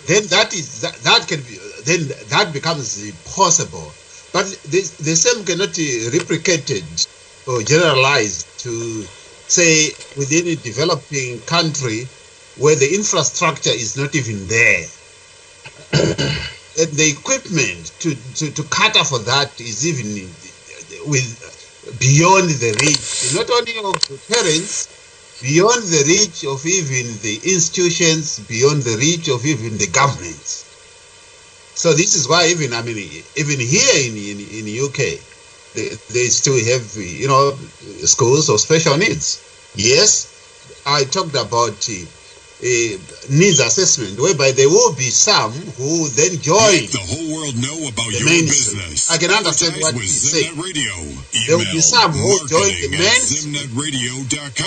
Then that becomes possible. But the same cannot be replicated or generalized to, say, within a developing country where the infrastructure is not even there. And the equipment to cater for that is even beyond the reach, not only of the parents, beyond the reach of even the institutions, beyond the reach of even the governments. So this is why even here in UK, they still have schools of special needs. Yes, I talked about needs assessment, whereby there will be some who then join. Let the whole world know about your business. I can understand what he's saying. There will be some who join the mainstream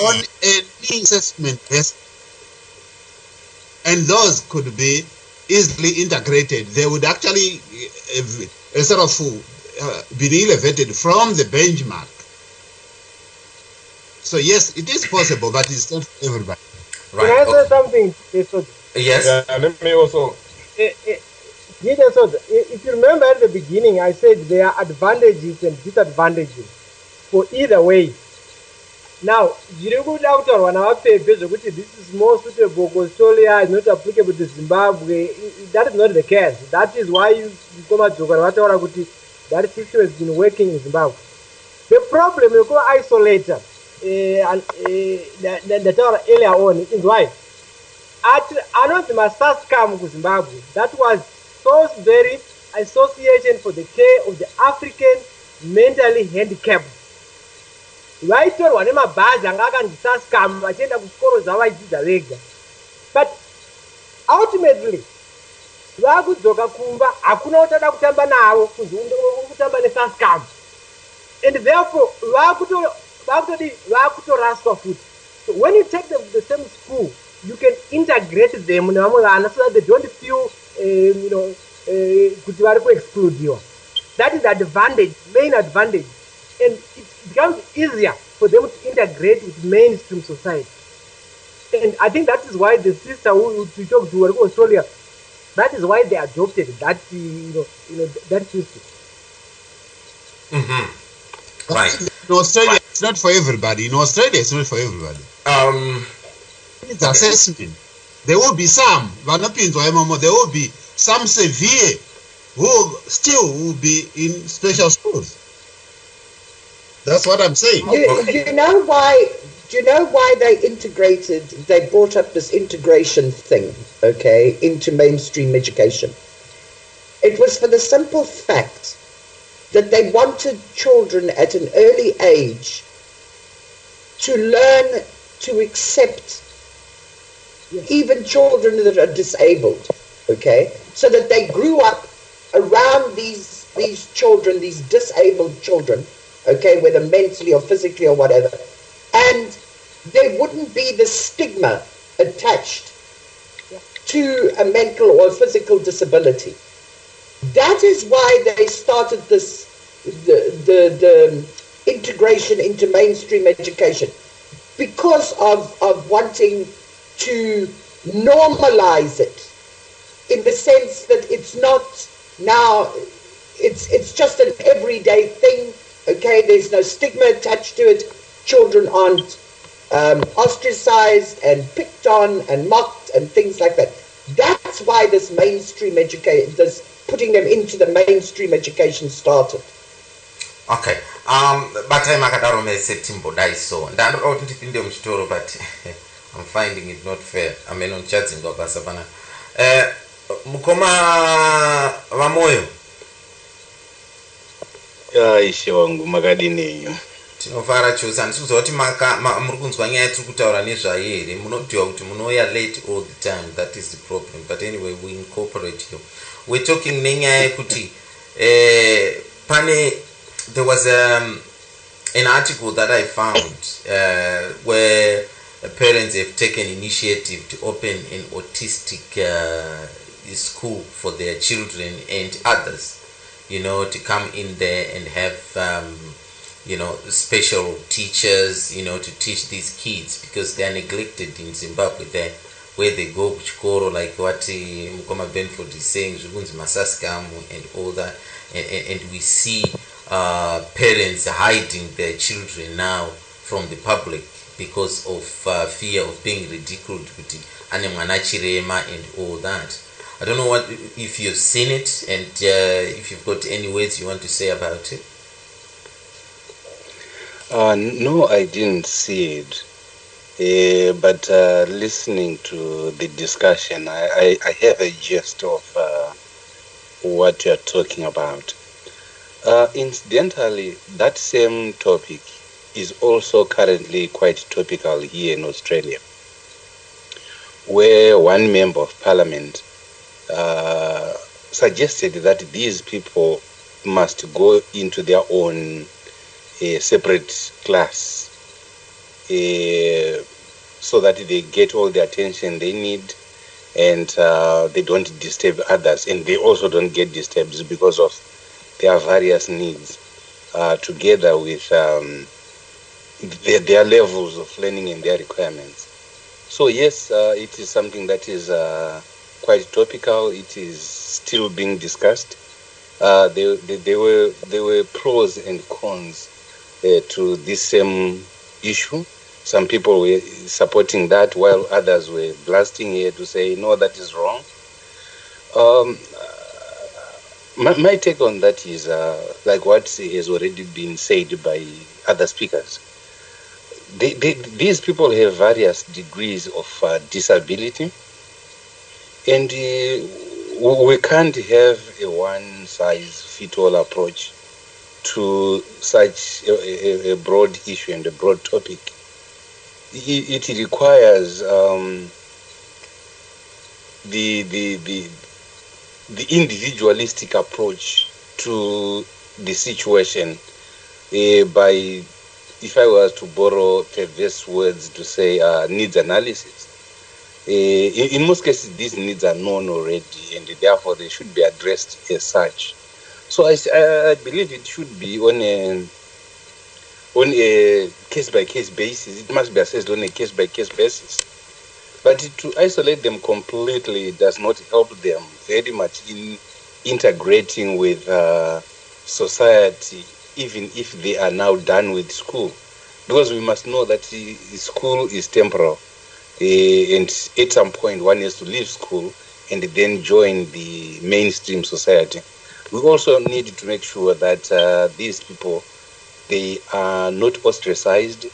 on an assessment test, and those could be easily integrated. They would actually sort of be elevated from the benchmark. So yes, it is possible, but it's not for everybody. Right. Can I say something? Yes. Let me also. If you remember at the beginning, I said there are advantages and disadvantages for either way. Now, this is more suitable for Australia, is not applicable to Zimbabwe. That is not the case. That is why you come at that system has been working in Zimbabwe. The problem you go isolate that earlier on is why I know the masters come to Zimbabwe. That was so very association for the care of the African mentally handicapped. Vaitorwa nemabhazi anga akandisascam vachienda kuchikoro zvavaidzidza vega, but ultimately vakudzoka kumba hakuna uchada kutamba navo kunzi uri kutamba nesascam, and therefore So when you take them to the same school, you can integrate them so that they don't feel kuti vari kuexcludiwa. That is the advantage, main advantage, and it becomes easier for them to integrate with mainstream society. And I think that is why the sister who we talked to Australia, that is why they adopted that that system. Right. In Australia, it's not for everybody. In Australia, it's not for everybody. It's assessment. There will be some, but not in Momo. There will be some severe who still will be in special schools. That's what I'm saying. You know why? Do you know why they brought up this integration thing, okay, into mainstream education? It was for the simple fact that they wanted children at an early age to learn to accept even children that are disabled, okay, so that they grew up around these children, these disabled children, okay, whether mentally or physically or whatever, and there wouldn't be the stigma attached to a mental or physical disability. That is why they started this, the integration into mainstream education, because of wanting to normalize it, in the sense that it's not now, it's just an everyday thing, okay, there's no stigma attached to it, children aren't ostracized and picked on and mocked and things like that. That's why this mainstream education, this putting them into the mainstream education started. Okay. Batai makadaro mese timbodai so. Ndando kuti ndipinde muchitoro but I'm finding it not fair. Ameno chatting ngobasa bana. Mukoma vamoyo. Ishe wangu makadini. Tinofara chose andikuziva kuti muri kunzwa nyaya tiri kutaura nezvayo here, munodiwa kuti munoya late all the time. That is the problem, but anyway we incorporate you. We're talking nenyaya yekuti there was an article that I found where parents have taken initiative to open an autistic school for their children and others, to come in there and have special teachers, to teach these kids, because they are neglected in Zimbabwe there, where they go kuchikoro, like what Mukoma Benford is saying, Masaskamu and all that, and we see parents hiding their children now from the public because of fear of being ridiculed with and all that. I don't know if you've seen it, and if you've got any words you want to say about it. No, I didn't see it, but listening to the discussion, I have a gist of what you're talking about. Incidentally, that same topic is also currently quite topical here in Australia, where one member of parliament suggested that these people must go into their own separate class so that they get all the attention they need, and they don't disturb others, and they also don't get disturbed because of their various needs, together with their levels of learning and their requirements. So yes, it is something that is quite topical. It is still being discussed. There were pros and cons to this same issue. Some people were supporting that, while others were blasting here to say, no, that is wrong. My take on that is like what has already been said by other speakers. These people have various degrees of disability, and we can't have a one-size-fits-all approach to such a broad issue and a broad topic. It requires the individualistic approach to the situation by if I was to borrow perverse words to say needs analysis, in most cases, these needs are known already, and therefore they should be addressed as such. So I believe it should be on a case-by-case basis. It must be assessed on a case-by-case basis. But to isolate them completely does not help them very much in integrating with society, even if they are now done with school. Because we must know that school is temporal. And at some point, one has to leave school and then join the mainstream society. We also need to make sure that these people, they are not ostracized.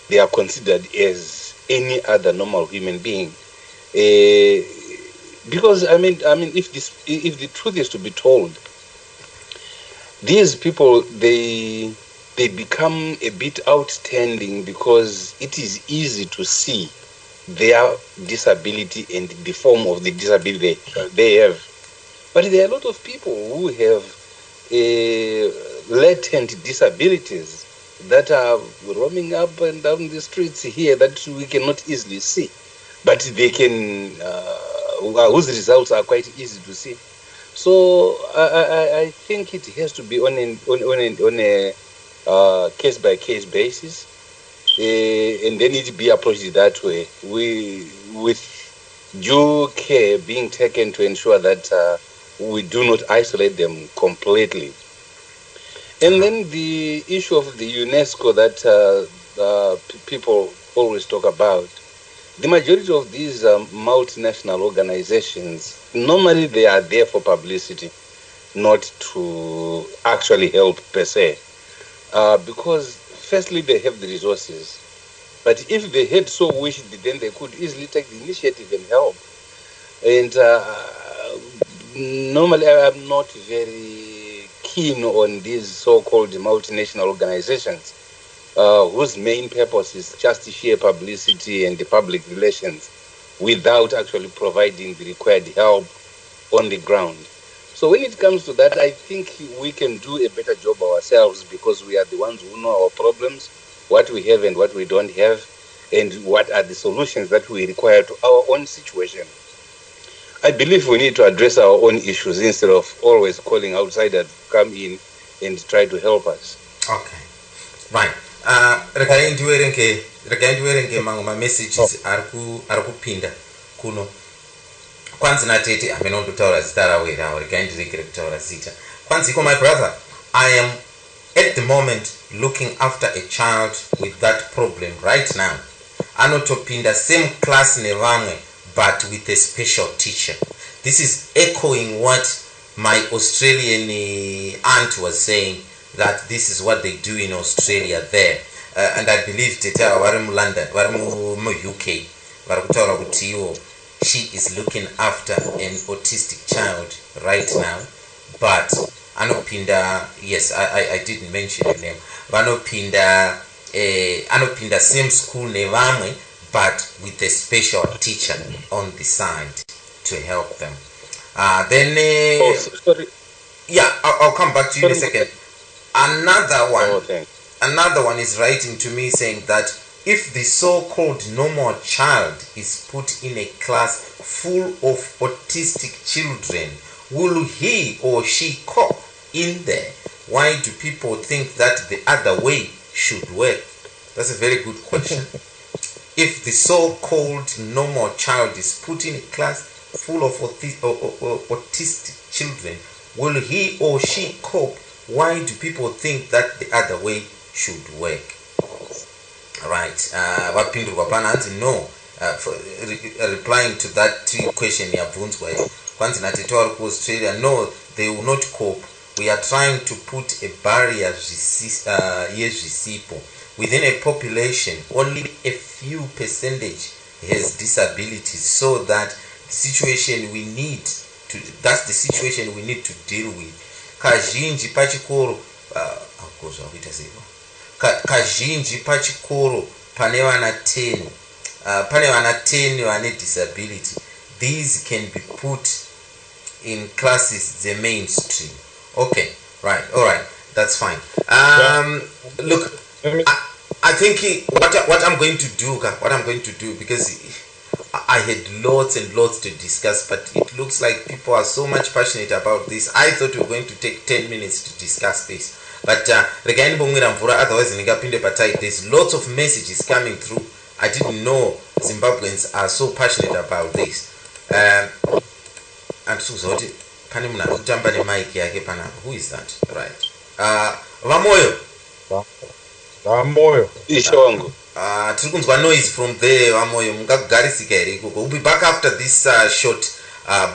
They are considered as any other normal human being. Because if the truth is to be told, these people they become a bit outstanding because it is easy to see their disability and the form of the disability they have. But there are a lot of people who have latent disabilities that are roaming up and down the streets here that we cannot easily see, but they can, whose results are quite easy to see. So I think it has to be on a case-by-case basis, and then it be approached that way, with due care being taken to ensure that we do not isolate them completely. And then the issue of the UNESCO that people always talk about, the majority of these multinational organizations, normally they are there for publicity, not to actually help per se. Because firstly, they have the resources. But if they had so wished, then they could easily take the initiative and help. And normally, I'm not very keen on these so-called multinational organizations whose main purpose is just to share publicity and the public relations without actually providing the required help on the ground. So when it comes to that, I think we can do a better job ourselves because we are the ones who know our problems, what we have and what we don't have, and what are the solutions that we require to our own situation. I believe we need to address our own issues instead of always calling outsiders to come in and try to help us. Okay, right. Regai ndiwerenge mamwe mamessages ari kupinda kuno. Kwanzi natete amenondotaura zita rawo irawo, regai ndiregere kutaura zita. Kwanziko, my brother, I am at the moment looking after a child with that problem right now. Anotopinda same class nevamwe, but with a special teacher. This is echoing what my Australian aunt was saying, that this is what they do in Australia there. And I believe Teta Warim London, Warim UK, Varukutaura Gutiyo, she is looking after an autistic child right now. But Anopinda, yes, I didn't mention her name. Anopinda same school nevamwe, but with a special teacher on the side to help them. Sorry. Yeah, I'll come back to you in a second. Another one is writing to me saying that if the so-called normal child is put in a class full of autistic children, will he or she cope in there? Why do people think that the other way should work? That's a very good question. If the so-called normal child is put in a class full of autistic children, will he or she cope? Why do people think that the other way should work? Right. No. Replying to that question, Australia, no, they will not cope. We are trying to put a barrier within a population. Only a few percentage has disabilities, so that the situation we need to, that's the situation we need to deal with. Kazhinji pachikoro kazhinji pachikoro pane vana 10 vane disability. These can be put in classes the mainstream. Okay, right, all right, that's fine. Look, I think what I'm going to do, because I had lots and lots to discuss, but it looks like people are so much passionate about this. I thought we were going to take 10 minutes to discuss this, but otherwise there's lots of messages coming through. I didn't know Zimbabweans are so passionate about this. And so who is that? Right. Vamoyo. Ishongo. Tiri kunzwa noise from there. Vamoyo mungagarisika here ikoko. We'll be back after this short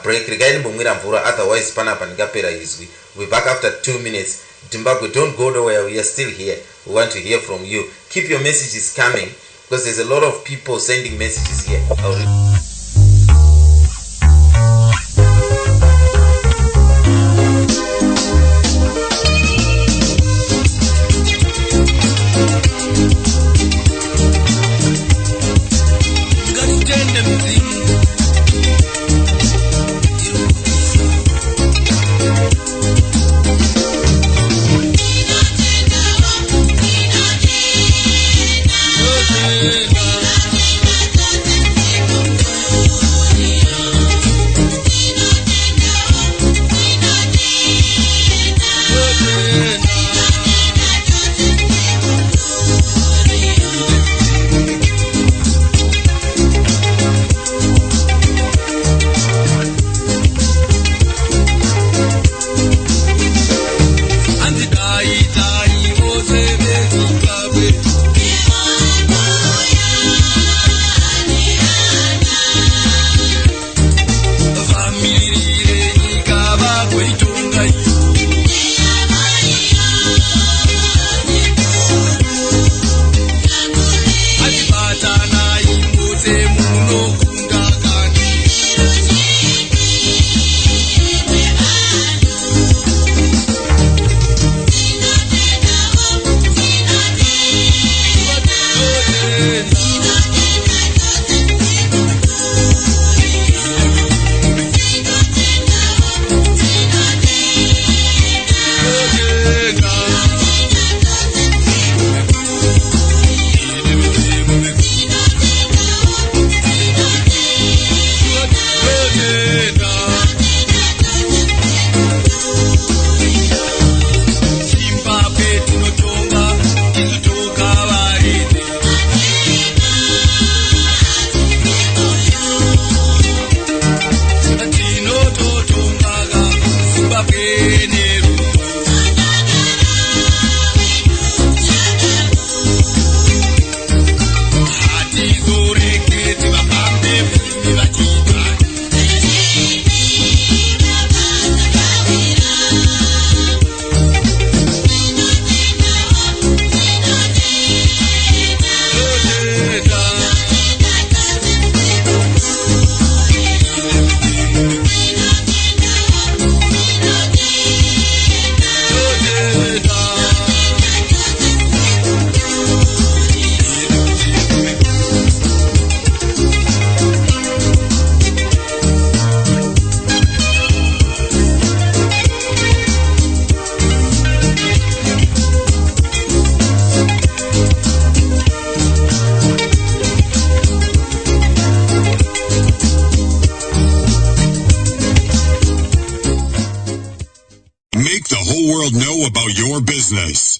break. Regai nimbomwira mvura, otherwise panapa ndingapera izwi. We'll be back after 2 minutes. Zimbabwe, don't go nowhere. We are still here. We want to hear from you. Keep your messages coming, because there's a lot of people sending messages here.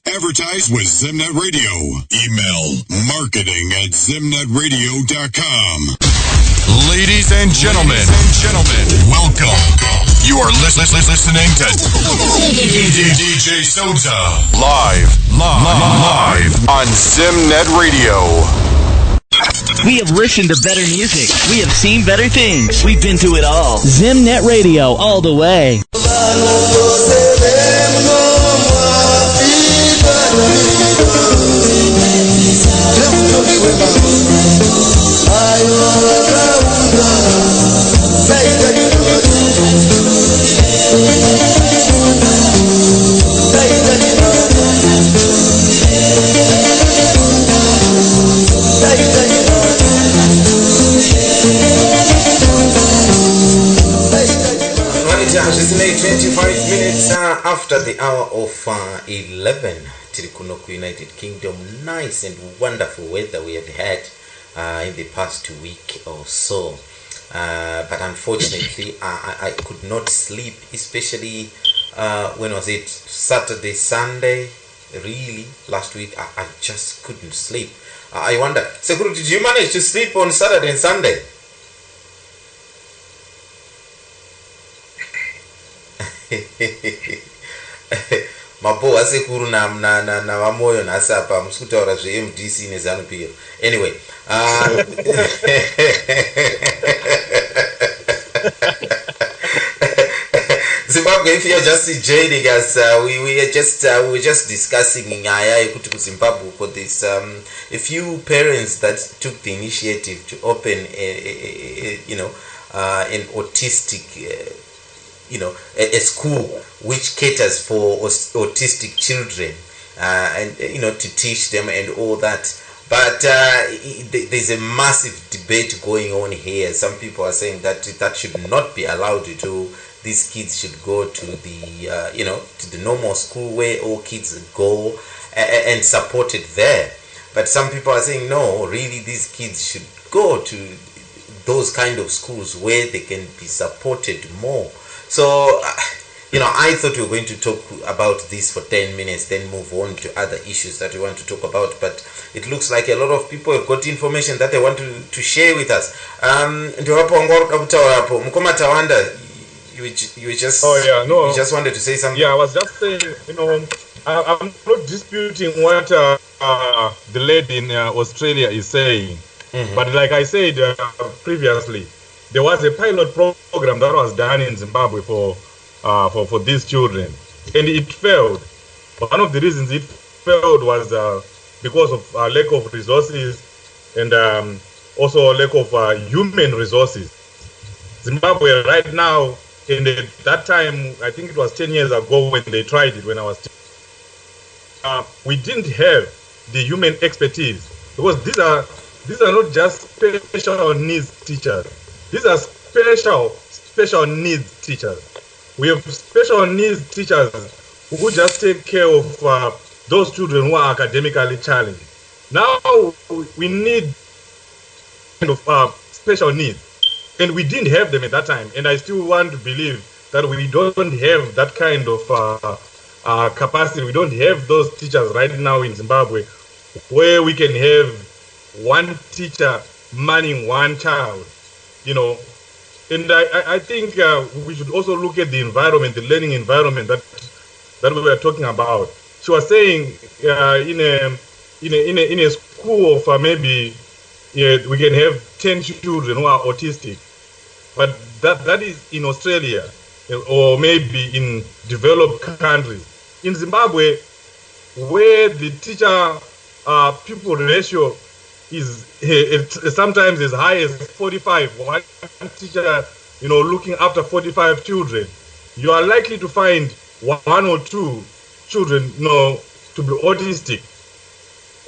Advertise with Zimnet Radio. Email marketing@zimnetradio.com. Ladies and gentlemen, welcome. You are listening to DJ Sodza live on Zimnet Radio. We have listened to better music. We have seen better things. We've been through it all. Zimnet Radio, all the way. It's 25 minutes after the hour of 11. tiri kuno United Kingdom. Nice and wonderful weather we had in the past week or so. But unfortunately, I could not sleep, especially when was it? Saturday, Sunday. Really, last week I just couldn't sleep. I wonder, Sekuru, did you manage to sleep on Saturday and Sunday? Mapo asekuru na vamoyo nhasi apa musikutaura zveMDC neZANU-PF. Anyway, Zimbabwe, if you're just joining us, we were just discussing nyaya yekuti kuZimbabwe for this a few parents that took the initiative to open an autistic a school which caters for autistic children, and to teach them and all that. But there's a massive debate going on here. Some people are saying that should not be allowed to. These kids should go to the to the normal school where all kids go and supported there. But some people are saying no, really these kids should go to those kind of schools where they can be supported more. So I thought we were going to talk about this for 10 minutes, then move on to other issues that we want to talk about. But it looks like a lot of people have got information that they want to share with us. Mukoma Tawanda, you just you just wanted to say something. Yeah, I was just saying, I'm not disputing what the lady in Australia is saying. Mm-hmm. But like I said previously, there was a pilot program that was done in Zimbabwe for these children, and it failed. One of the reasons it failed was because of lack of resources and also lack of human resources. Zimbabwe right now, and at that time, I think it was 10 years ago when they tried it, when I was we didn't have the human expertise, because these are not just special needs teachers. These are special needs teachers. We have special needs teachers who just take care of those children who are academically challenged. Now we need kind of special needs, and we didn't have them at that time. And I still want to believe that we don't have that kind of capacity. We don't have those teachers right now in Zimbabwe, where we can have one teacher manning one child. And I think we should also look at the environment, the learning environment that we were talking about. She was saying in a school of maybe we can have 10 children who are autistic, but that is in Australia or maybe in developed countries. In Zimbabwe, where the teacher pupil ratio is sometimes as high as 45. One teacher, looking after 45 children, you are likely to find one or two children, to be autistic,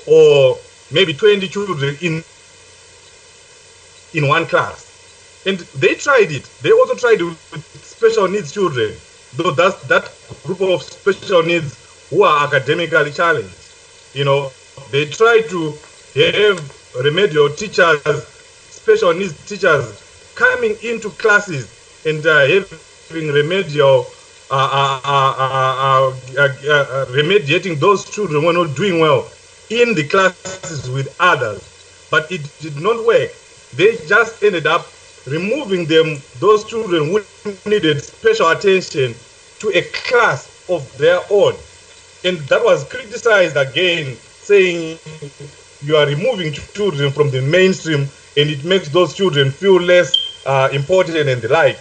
or maybe 20 children in one class. And they tried it. They also tried it with special needs children, though that's that group of special needs who are academically challenged. They try to have remedial teachers, special needs teachers coming into classes and having remedial, remediating those children who are not doing well in the classes with others. But it did not work. They just ended up removing those children who needed special attention, to a class of their own. And that was criticized again, saying you are removing children from the mainstream and it makes those children feel less important and the like.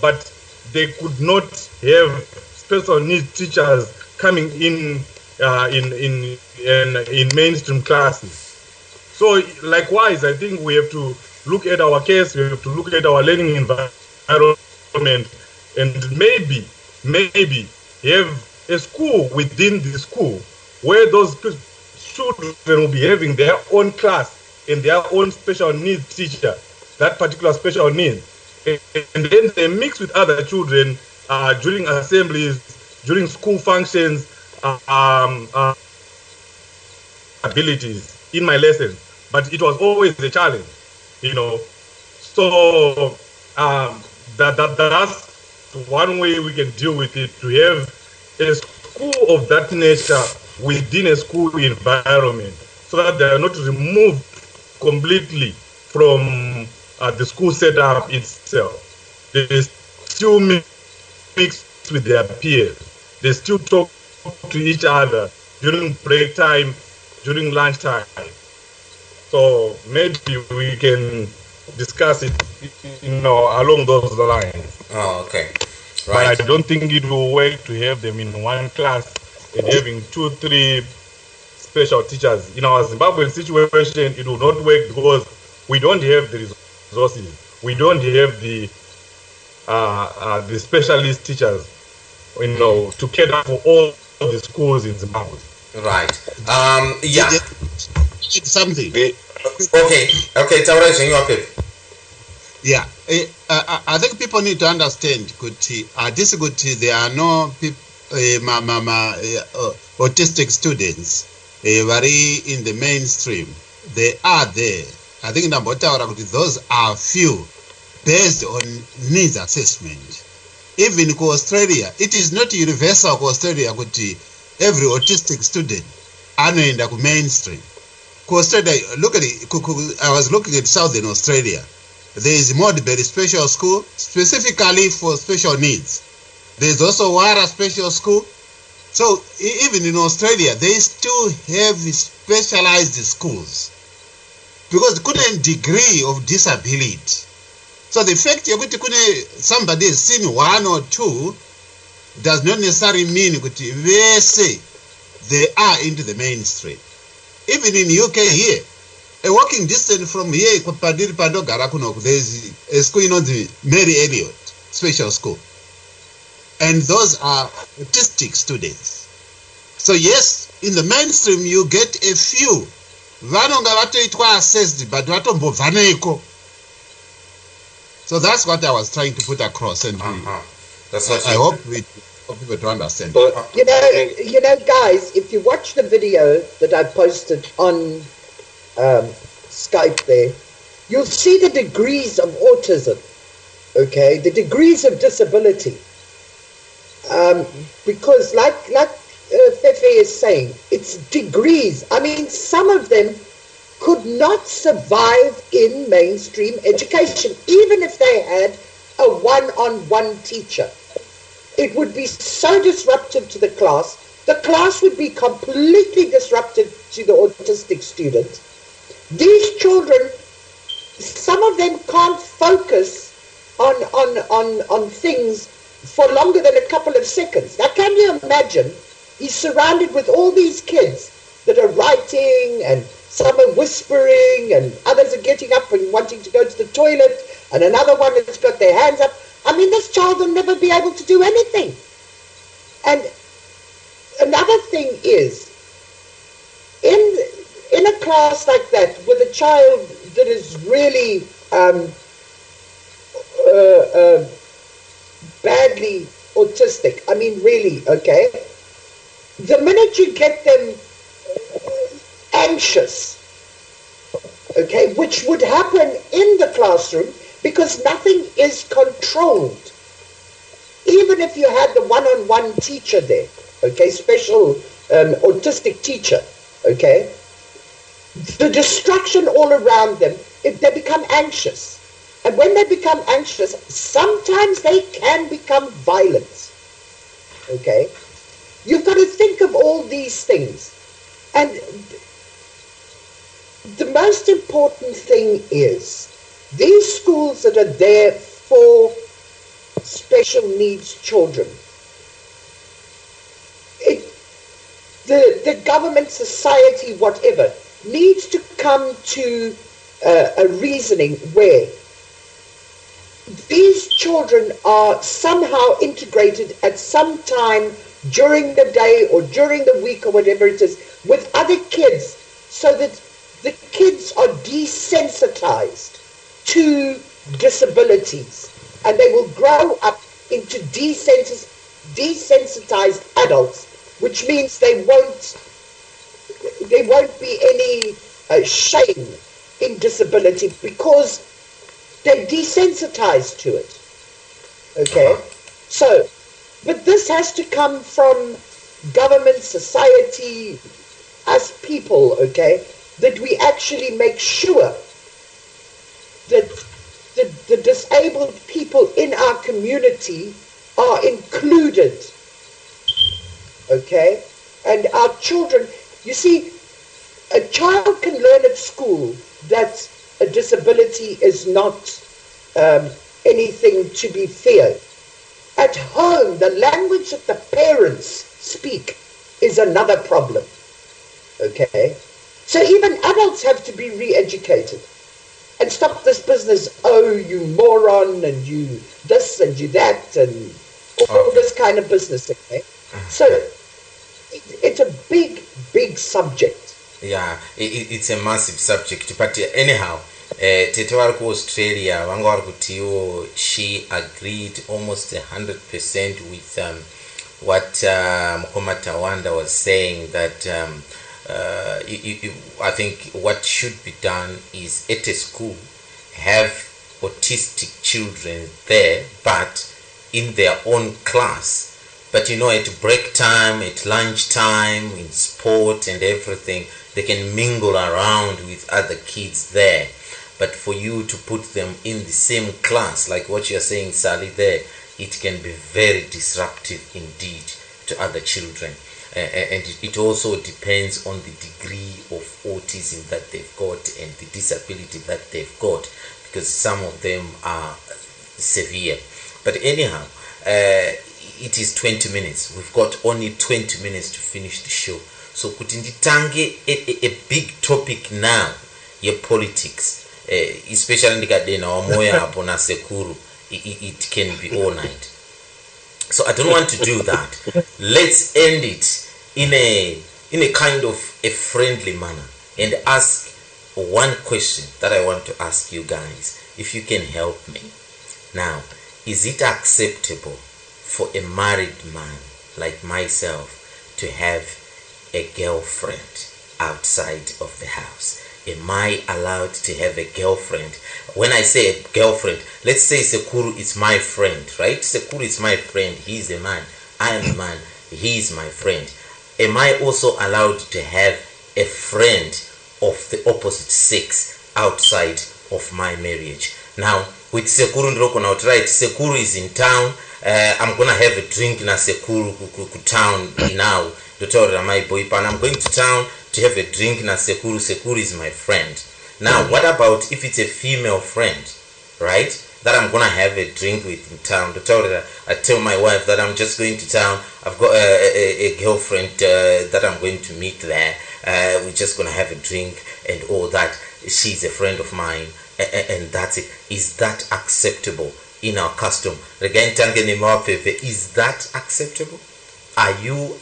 But they could not have special needs teachers coming in mainstream classes. So likewise, I think we have to look at our case, we have to look at our learning environment, and maybe have a school within the school where those children will be having their own class and their own special needs teacher, that particular special need. And then they mix with other children during assemblies, during school functions, abilities in my lessons, but it was always a challenge, you know. So that's one way we can deal with it, to have a school of that nature within a school environment, so that they are not removed completely from the school setup itself. They still mix with their peers. They still talk to each other during break time, during lunchtime. So maybe we can discuss it, along those lines. Oh, okay. Right. Right. But I don't think it will work to have them in one class and having 2-3 special teachers. In our Zimbabwean situation, it will not work because we don't have the resources. We don't have the specialist teachers, to cater for all the schools in Zimbabwe. Right. Yeah. Something. Okay. Taurasi, Yeah, I think people need to understand there are no autistic students very in the mainstream. They are there. I think those are few based on needs assessment. Even in Australia, it is not universal in Australia every autistic student in the mainstream. Australia, look at it. I was looking at Southern Australia. There is Modbury Special School, specifically for special needs. There is also Wara Special School. So even in Australia, they still have specialized schools because couldn't degree of disability. So the fact somebody has seen 1 or 2 does not necessarily mean they say they are into the mainstream. Even in UK here, a walking distance from here, there's a school, the Mary Elliot Special School. And those are autistic students. So yes, in the mainstream, you get a few. Assessed, but so that's what I was trying to put across. And that's what I hope people to understand. You know, guys, if you watch the video that I posted on Skype there, you'll see the degrees of autism, okay, the degrees of disability. Because like Fefe is saying, it's degrees. I mean, some of them could not survive in mainstream education, even if they had a one-on-one teacher. It would be so disruptive to the class. The class would be completely disruptive to the autistic students. These children, some of them can't focus on things for longer than a couple of seconds. Now, can you imagine? He's surrounded with all these kids that are writing, and some are whispering, and others are getting up and wanting to go to the toilet, and another one has got their hands up. I mean, this child will never be able to do anything. And another thing is, in a class like that, with a child that is really badly autistic, I mean really, okay, the minute you get them anxious, okay, which would happen in the classroom because nothing is controlled. Even if you had the one-on-one teacher there, okay, special autistic teacher, okay, the distraction all around them, if they become anxious. And when they become anxious, sometimes they can become violent, okay? You've got to think of all these things. And the most important thing is these schools that are there for special needs children, the government, society, whatever, needs to come to a reasoning where these children are somehow integrated at some time during the day or during the week or whatever it is with other kids, so that the kids are desensitized to disabilities, and they will grow up into desensitized adults which means there won't be any shame in disability because they're desensitized to it. Okay? So, but this has to come from government, society, us people, okay, that we actually make sure that the disabled people in our community are included, okay? And our children, you see, a child can learn at school that a disability is not anything to be feared. At home, the language that the parents speak is another problem, okay? So even adults have to be re-educated and stop this business, oh, you moron, and you this and you that, and all this kind of business, okay? So it's a big, big subject. Yeah, it's a massive subject, but anyhow, tete vari kuAustralia vanga vari kutiwo she agreed almost 100% with what Mukoma Tawanda was saying, that I think what should be done is at a school have autistic children there, but in their own class. But at break time, at lunch time, in sport and everything, they can mingle around with other kids there. But for you to put them in the same class, like what you're saying, Sally, there, it can be very disruptive indeed to other children. And it also depends on the degree of autism that they've got and the disability that they've got, because some of them are severe. But anyhow, it is 20 minutes. We've got only 20 minutes to finish the show. So kuti nditange a big topic now, your politics, especially ndikadena wamoya hapo na Sekuru, it can be all night. So I don't want to do that. Let's end it in a kind of a friendly manner and ask one question that I want to ask you guys, if you can help me. Now, is it acceptable for a married man like myself to have a girlfriend outside of the house? Am I allowed to have a girlfriend? When I say a girlfriend, let's say Sekuru is my friend, right? Sekuru is my friend. He is a man. I am a man. He is my friend. Am I also allowed to have a friend of the opposite sex outside of my marriage? Now, with Sekuru Ndroko now, right? Sekuru is in town. I'm gonna have a drink na Sekuru town now. My boy, and I'm going to town to have a drink na Sekuru. Sekuru is my friend. Now, what about if it's a female friend, right? That I'm gonna have a drink with in town. I tell my wife that I'm just going to town. I've got a girlfriend that I'm going to meet there. We're just gonna have a drink and all that. She's a friend of mine, and that's it. Is that acceptable in our custom? Is that acceptable? Are you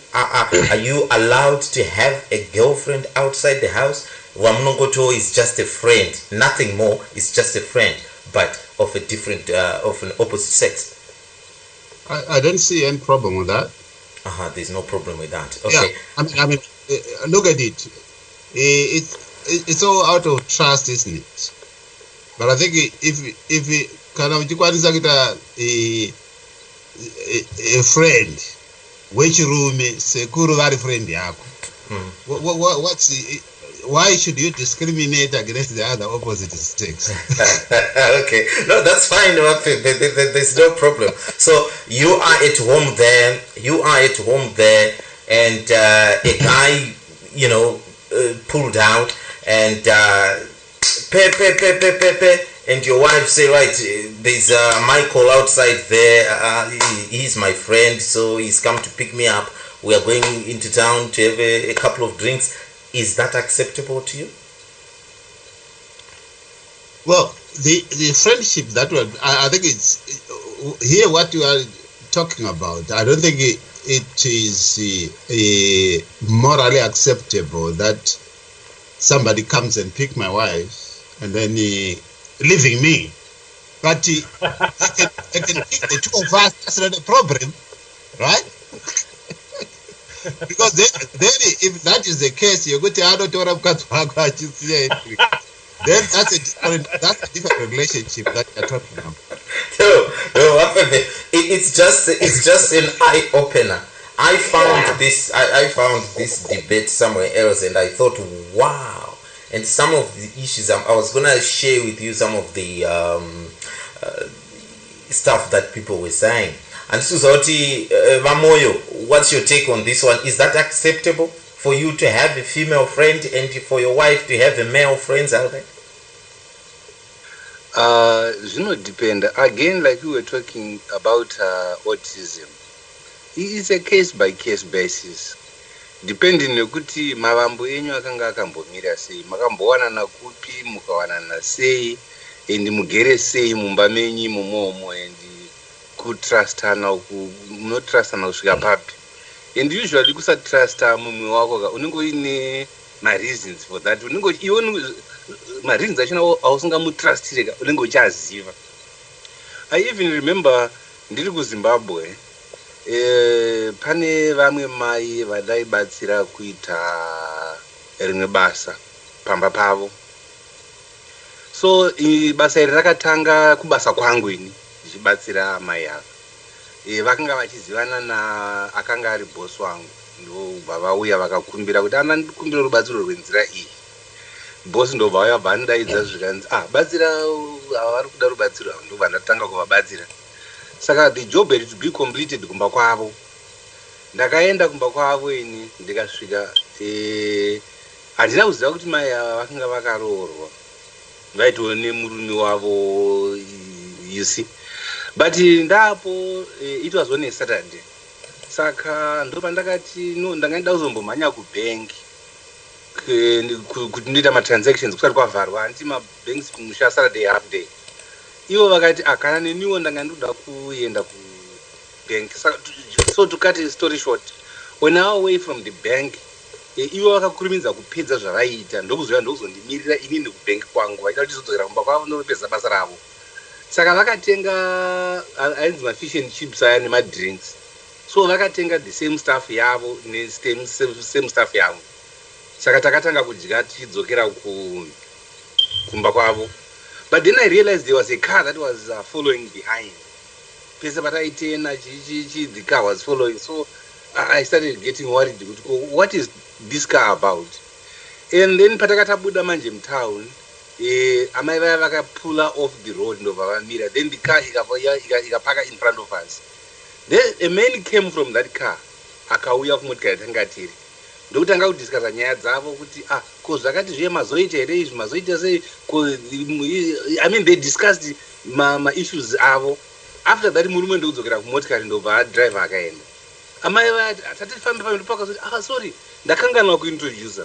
allowed to have a girlfriend outside the house? Wamnongoto is just a friend, nothing more. It's just a friend, but of a different, of an opposite sex. I don't see any problem with that. There's no problem with that. Okay. Yeah, I mean, look at it. It's all out of trust, isn't it? But I think if kind of a friend, which room Sekuru very friend yako. Why should you discriminate against the other opposite sex? Okay, no, that's fine. There's no problem. So you are at home there. And a guy, pulled out and and your wife say, right, there's Michael outside there. He's my friend, so he's come to pick me up. We are going into town to have a couple of drinks. Is that acceptable to you? Well, the friendship that I think it's here what you are talking about. I don't think it is morally acceptable that somebody comes and pick my wife and then leaving me. But they can pick the two of us. That's not a problem, right? Because then if that is the case, you're going to add to then that's a different relationship that you're talking about. No, it's just an eye opener. I found this debate somewhere else, and I thought, wow. And some of the issues I was gonna share with you some of the stuff that people were saying. And Suzoti Vamoyo, what's your take on this one? Is that acceptable for you to have a female friend and for your wife to have a male friends out there? Depend. Again, like we were talking about autism, it's a case-by-case basis. Depending nekuti mavambo enyu akanga akambomira sei, makambowanana kupi, mukawanana sei, and mugere sei mumba menyu imomo, and kutrustana munotrustana kusvika papi. And usually kusatrasta mumwe wako unenge uine ma-reasons for that. Ma-reasons achona ausingamutrustire unenge uchaziva. I even remember ndiri kuZimbabwe, pane vamwe mai vadaibatsira kuita rimwe basa pamba pavo. So basa iri rakatanga kubasa kwangu ini ndichibatsira mai ava. Vakanga vachizivana na akanga ari boss wangu, ndobva vauya vakakumbira kuti ana ndikumbira rubatsiro rwenzira iyi. Boss ndobva vauya vandaidza zvikanzi batsira vari kuda rubatsiro, ndobva ndatanga kuvabatsira. Saka the job had to be completed kumba kwavo. Ndakaenda kumba kwavo ini ndikasvika handina kuziva kuti mai ava vakanga vakaroorwa, vaitone murume wavo, you see. But ndapo it was on a Saturday. Saka ndopa ndakati ndanga kuzombomhanya kubank kuti ndoita ma-transactions kusati kwavharwa, handiti ma-banks kumusha Saturday half day. Ivo vakati kana neniwo ndanga ndoda kuenda kubank. So to cut a story short, on our way from the bank, ivo vakakurumidza kupedza zvavaiita, ndokuzouya ndokuzondimirira inini kubank kwangu, vaida kuti zodzokera kumba kwavo ndopedza basa ravo. Saka vakatenga ainzi ma-fish and chips aya nema-drinks. So vakatenga the same stuff yavo same stuff yavo. Saka takatanga kudya tichidzokera kumba kwavo. But then I realized there was a car that was following behind. Pesa pataitena the car was following. So I started getting worried. What is this car about? And then patakatabuda manje mtown, amai vaya vakapula off the road ndobva vamira. Then the car ikapaka in front of us. Then a man came from that car, akauya kumotikari tanga tiri. Ndokutanga kudiscussa nyaya dzavo kuti ko zvakati zviye mazoita here izvi, mazoita sei. I mean, they discussed ma-issues avo. After that murume ndokudzokera kumotikari ndobva driver akaenda. Amai vati tatifambe pamwe ndopakazoti sorry, ndakanganwa kuintroduce.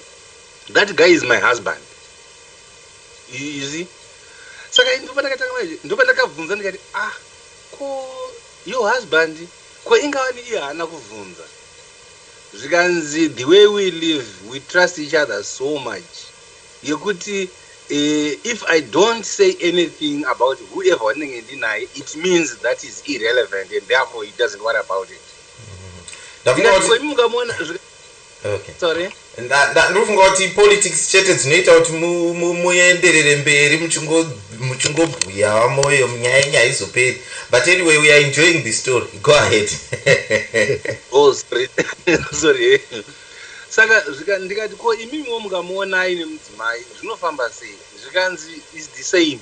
That guy is my husband. You see? Saka ndopa ndakabvunza ndikati ko your husband ko ingawani iye haana kuvhunza. Zvikanzi the way we live, we trust each other so much. Yekuti if I don't say anything about whoever wanenge ndinaye, it means that is irrelevant and therefore he doesn't worry about it. Okay. Sorry. Ndofunga kuti politics chete dzinoita kuti muenderere mberi muchingobhuya moyo munyaya izoperi. But anyway, we are enjoying the story. Go ahead. Oh, sorry. Saka ndikati ko imimiwo mukamuona aine mudzimai zvinofamba sei. Zvikanzi is the same.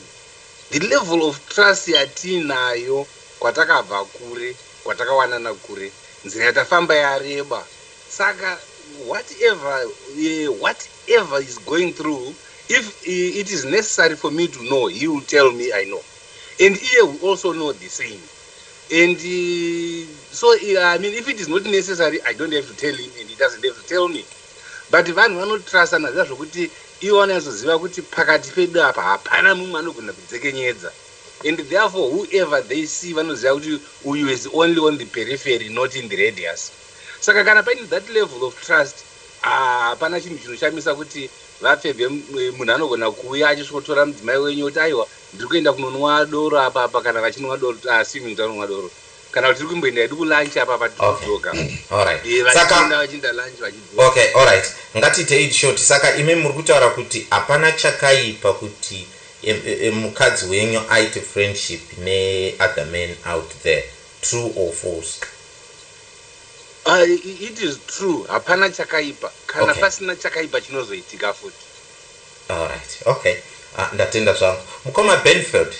The level of trust yatinayo kwatakabva kure, kwatakawanana kure, nzira yatafamba yareba. Saka whatever is going through, if it is necessary for me to know, he will tell me I know. And he will also know the same. And so, I mean, if it is not necessary, I don't have to tell him and he doesn't have to tell me. But vanhu vanotrustana zvazvokuti ivo vanozoziva kuti pakati pedu apa hapana mumwe anogona kudzekenyedza. And therefore, whoever they see vanoziva kuti uyu is only on the periphery, not in the radius. Saka kana paine that level of trust, hapana chinhu chinoshamisa kuti vapfebve munhu anogona kuuya achisvotora mudzimai wenyu kuti aiwa ndiri kuenda kunonwa doro apa kana vachinwa doro, asimi kuti anonwa doro. kana kuti tiri kumboenda hedu kulunch apa patidzoka. Alright. Vachienda vachinda lunch vachidzoka. Okay, alright. Ngatiite it short. Saka ime muri kutaura kuti hapana chakaipa kuti mukadzi wenyu aite friendship ne other men out there. True or false? It is true. Hapana chakaipa. Kana pasina chakaipa chinozoitika futi. Alright. Okay. Ndatenda zvangu. Mukoma Benfield.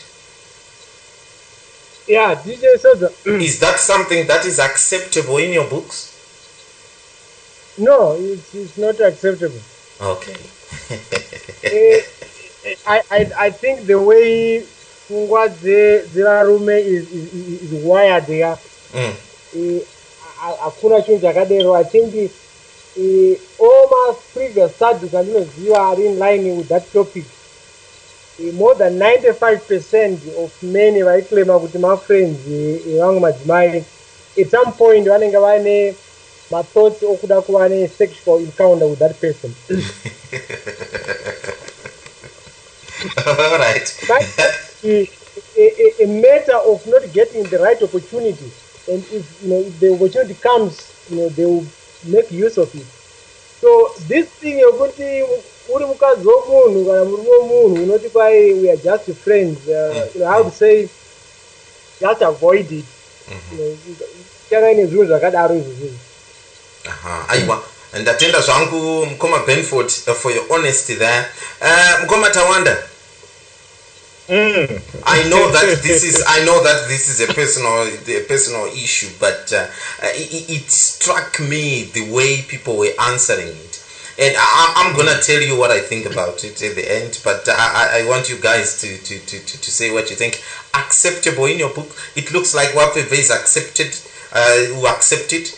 Yeah, DJ Sodza. Is that something that is acceptable in your books? No, it's not acceptable. Okay. I think the way Fungwa Zirarume is wired there. Hakuna chinhu chakadero. I think all my previous studies are in line with that topic. More than 95% of men claim kuti my friends vangu madzimai at some point vanenge vane my thoughts okuda kuva ne sexual encounter with that person. All right. But a matter of not getting the right opportunity, and if the opportunity comes, they will make use of it. So this thing you're going to we are just friends. I would say just avoid it. And ndatenda zvangu Mukoma Benford for your honesty there. Mukoma Tawanda. I know that this is a personal issue, but it struck me the way people were answering it. And I'm gonna tell you what I think about it at the end, but I want you guys to say what you think. Acceptable in your book? It looks like Wapeve is accepted. Who accepted?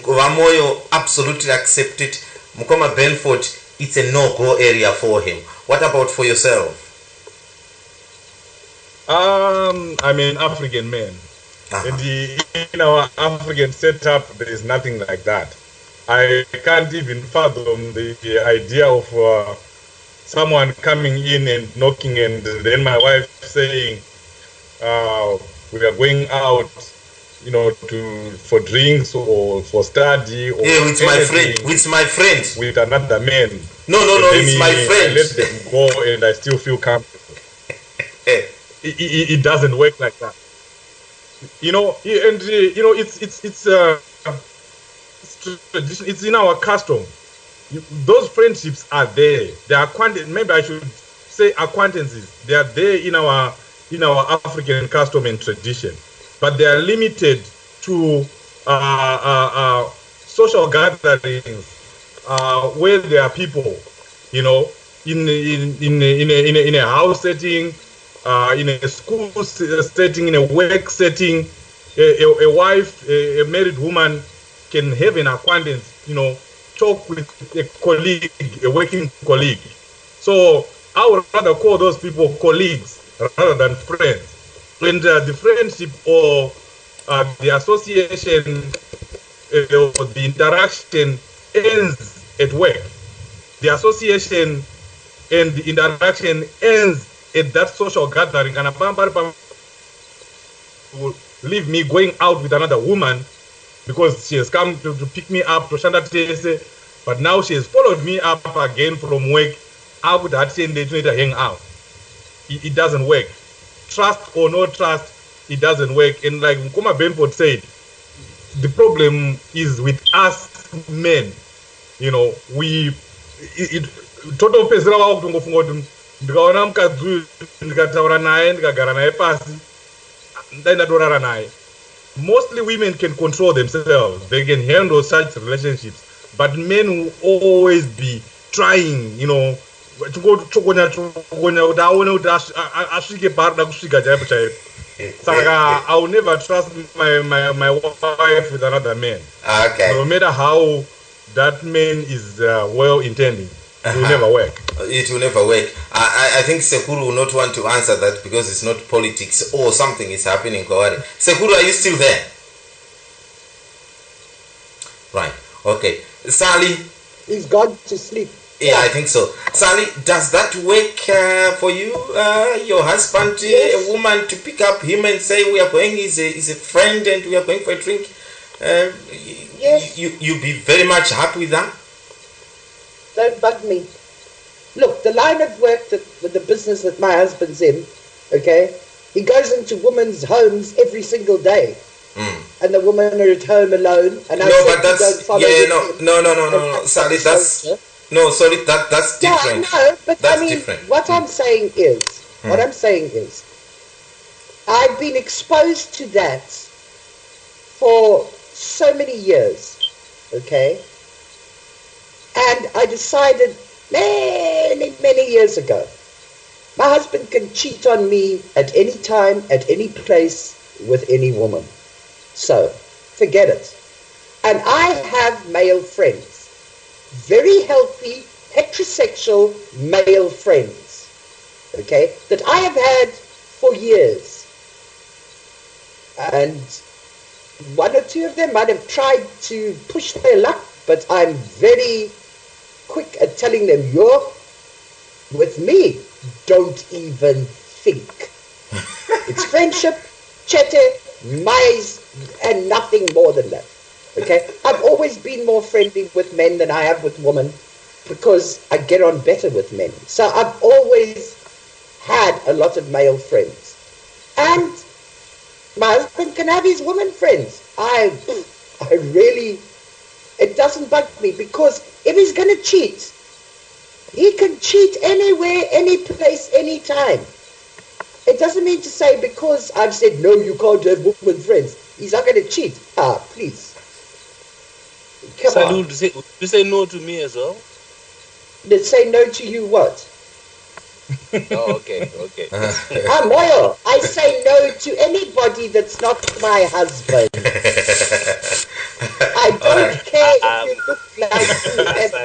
Vamoyo absolutely accepted. Mukoma Benford, it's a no-go area for him. What about for yourself? I'm an African man. In our African setup, there is nothing like that. I can't even fathom the idea of someone coming in and knocking, and then my wife saying, "We are going out, for drinks or for study." Or with my friend, with another man. No, it's my friend. I let them go, and I still feel comfortable. It doesn't work like that. It's in our custom. Those friendships are there. They are maybe I should say acquaintances. They are there in our African custom and tradition, but they are limited to social gatherings where there are people. In a house setting, in a school setting, in a work setting, a wife, a married woman can have an acquaintance, talk with a colleague, a working colleague. So I would rather call those people colleagues rather than friends. When the friendship or the association or the interaction ends at work, the association and the interaction ends at that social gathering, and will leave me going out with another woman because she has come to pick me up to Shanda Tese, but now she has followed me up again from work. I would attend to hang out. It doesn't work. Trust or no trust, it doesn't work. And like Mukoma Benford said, the problem is with us men. Total pezera wao kutongofunga kuti ndikaona mukadzi ndikataura naye ndikagara naye pasi ndatorara naye. Mostly women can control themselves. They can handle such relationships. But men will always be trying, I will never trust my wife with another man. Okay. No matter how that man is well-intending, it will never work. It will never work. I think Sekuru will not want to answer that because it's not politics or something is happening. Sekuru, are you still there? Right. Okay. Sally? He's gone to sleep. Yeah, I think so. Sally, does that work for you? Your husband, Yes. a woman, to pick up him and say we are going, is a friend, and we are going for a drink. Yes. You be very much happy with that. Don't bug me. Look, the line of work with the business that my husband's in, okay, he goes into women's homes every single day. And the women are at home alone. And I No, said, but that's don't follow no. Sally, that's no. Sorry, that's different. Yeah, no, but That's I mean, different. what I'm saying is, I've been exposed to that for so many years, okay? And I decided many years ago, my husband can cheat on me at any time, at any place, with any woman. So, forget it. And I have male friends, very healthy, heterosexual male friends, okay, that I have had for years. And one or two of them might have tried to push their luck, but I'm very quick at telling them, you're with me, don't even think. It's friendship, chatter, mice, and nothing more than that. Okay? I've always been more friendly with men than I have with women because I get on better with men. So I've always had a lot of male friends. And my husband can have his woman friends. I really, it doesn't bug me because if he's going to cheat, he can cheat anywhere, any place, any time. It doesn't mean to say because I've said, no, you can't have woman friends, he's not going to cheat. Please. Come on. You say no to me as well? They say no to you what? Oh, okay. Moyo, I say no to anybody that's not my husband. I don't care if you look like whoever.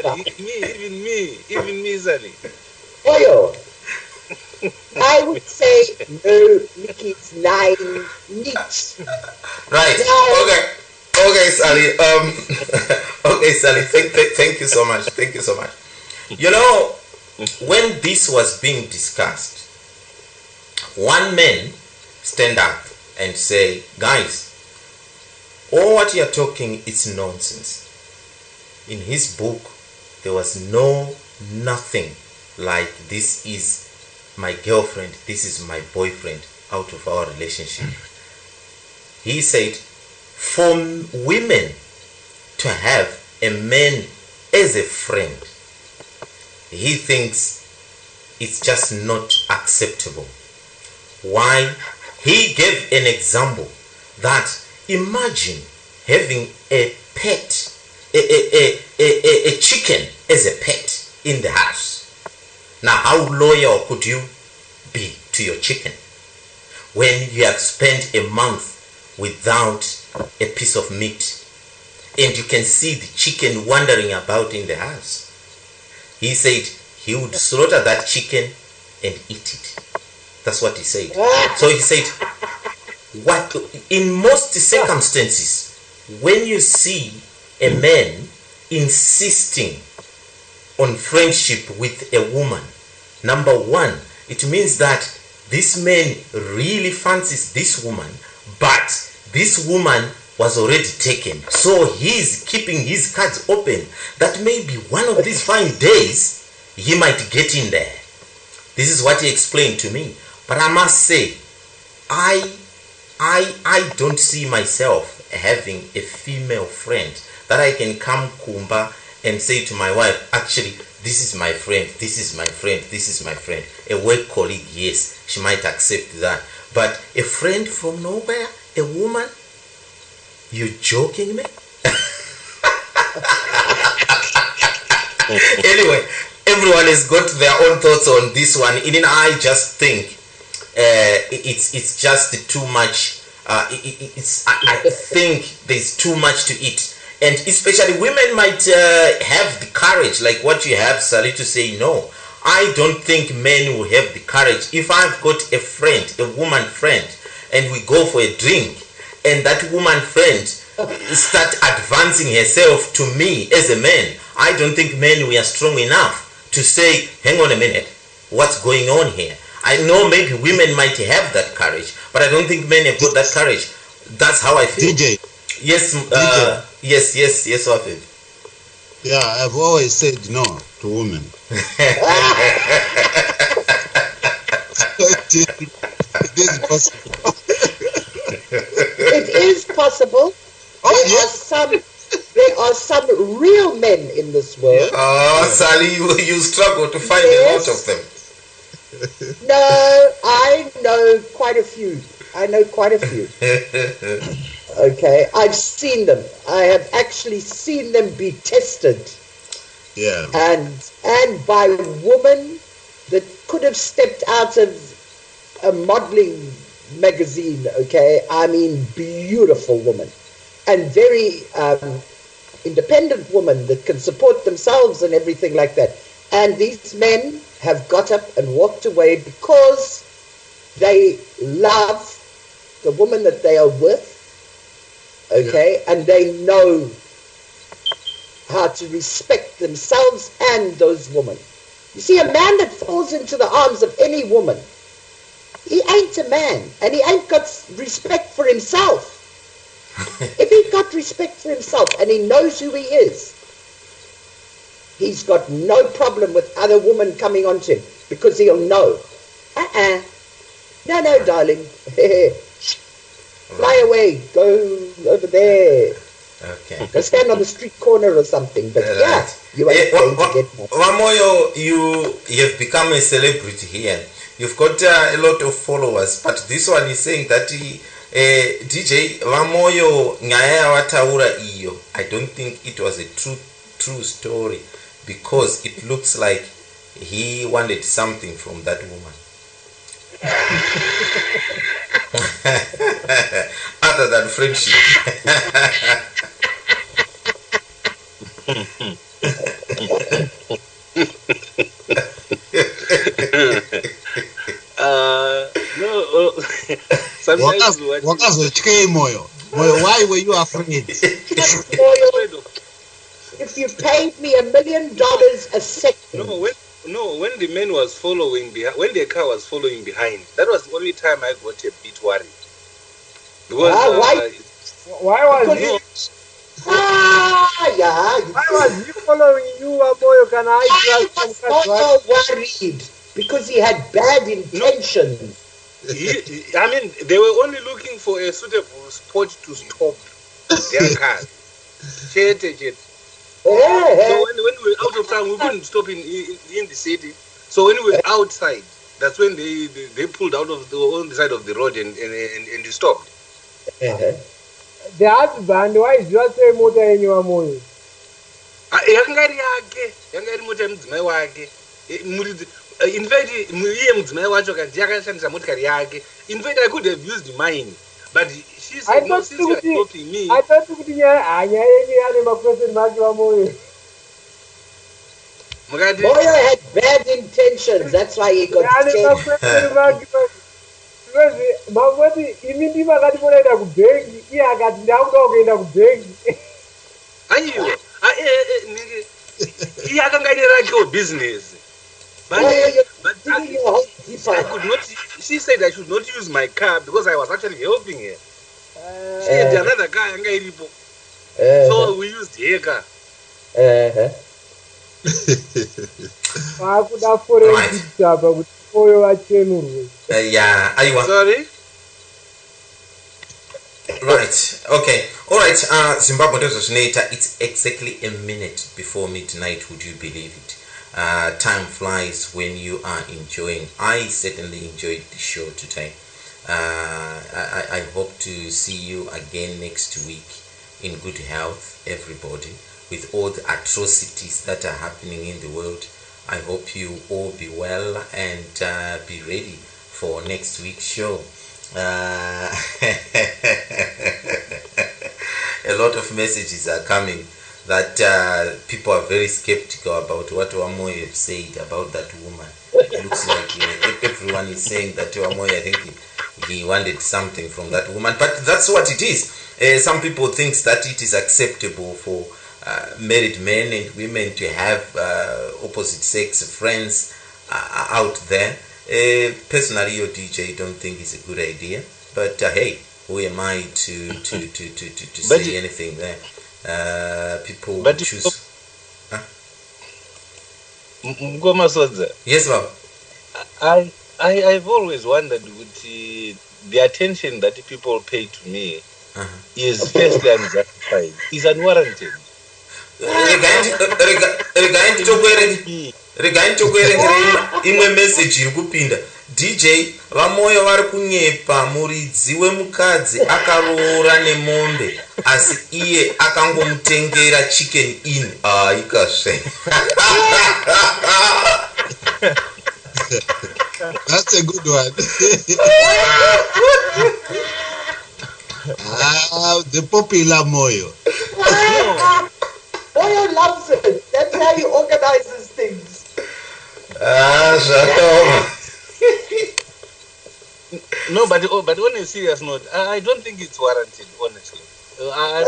Even me, Sally. Moyo, I would say no, Nikki's 9, neat. Right. Okay, Sally. Okay, Sally. Thank you so much. Thank you so much. You know, when this was being discussed, one man stand up and say, guys, all what you are talking is nonsense. In his book, there was nothing like this is my girlfriend, this is my boyfriend out of our relationship. He said, for women to have a man as a friend, he thinks it's just not acceptable. Why? He gave an example that imagine having a pet, a chicken as a pet in the house. Now, how loyal could you be to your chicken when you have spent a month without a piece of meat and you can see the chicken wandering about in the house? He said he would slaughter that chicken and eat it. That's what he said. So he said, what in most circumstances, when you see a man insisting on friendship with a woman, number one, it means that this man really fancies this woman, but this woman was already taken. So he's keeping his cards open that maybe one of these fine days he might get in there. This is what he explained to me. But I must say, I don't see myself having a female friend that I can come kumba and say to my wife, actually, this is my friend, this is my friend, this is my friend. A work colleague, yes, she might accept that. But a friend from nowhere, a woman, you joking me? Anyway, everyone has got their own thoughts on this one. And I just think it's just too much. I think there's too much to it. And especially women might have the courage, like what you have, Sally, to say no. I don't think men will have the courage. If I've got a friend, a woman friend, and we go for a drink, and that woman friend start advancing herself to me as a man, I don't think men we are strong enough to say, hang on a minute, what's going on here? I know maybe women might have that courage, but I don't think men have got that courage. That's how I feel. DJ. Yes, yes, Wafid. Yeah, I've always said no to women. It is possible. It is possible. There are some real men in this world. Oh, Sally, you struggle to find a lot of them. No, I know quite a few. Okay, I've seen them. I have actually seen them be tested. Yeah. And by women that could have stepped out of a modeling magazine, okay? I mean, beautiful woman. And very independent woman that can support themselves and everything like that. And these men have got up and walked away because they love the woman that they are with, okay? Yeah. And they know how to respect themselves and those women. You see, a man that falls into the arms of any woman, he ain't a man, and he ain't got respect for himself. If he's got respect for himself and he knows who he is, he's got no problem with other women coming onto him because he'll know. No, darling. Fly away. Go over there. Okay. Go stand on the street corner or something. But yeah, you ain't going to get much. Wamoyo, you have become a celebrity here. You've got a lot of followers, but this one is saying that DJ Wamoyo ngaya wataura iyo. I don't think it was a true story because it looks like he wanted something from that woman. Other than friendship. No. Sometimes Moyo, why were you afraid? If you paid me $1 million a second. No, when the man was following behind, when the car was following behind, that was the only time I got a bit worried. Because why was you? Why was you following you, Amoyo? Can I was so worried because he had bad intentions. I mean, they were only looking for a suitable spot to stop their car. So when we were out of town, we couldn't stop in the city. So when we were outside, that's when they pulled out of on the side of the road and they stopped. The husband, why is your same motor in your moyo? In fact, I could have used mine, but she said, no, since you are stopping me. I thought Moyo had bad intentions, that's why he got changed. Business. But I could not. She said I should not use my car because I was actually helping her. She had another car, so we used her car. Yeah, are you sorry? Right, okay. Alright, Zimbabwe Resonator, it's exactly a minute before midnight, would you believe it? Time flies when you are enjoying. I certainly enjoyed the show today. I hope to see you again next week in good health, everybody, with all the atrocities that are happening in the world. I hope you all be well and be ready for next week's show. A lot of messages are coming that people are very skeptical about what Wamoyo have said about that woman. It looks like everyone is saying that Wamoyo, I think he wanted something from that woman, but that's what it is. Some people think that it is acceptable for married men and women to have opposite sex friends out there. Personally, your DJ don't think it's a good idea, but hey, who am I to say anything there? People but choose. Sodza, Yes, ma'am. I've always wondered with the attention that people pay to me is firstly unjustified, is unwarranted. Regai nditokuerengera imwe message iri kupinda. DJ vamoyo vari kunyepa, muridzi wemukadzi akaroora nemombe asi iye akangomutengera chicken in. Ikasve. That's a good one. The popular Moyo. Moyo loves it. That's how he organizes things. No, but on a serious note, I don't think it's warranted, honestly. I'm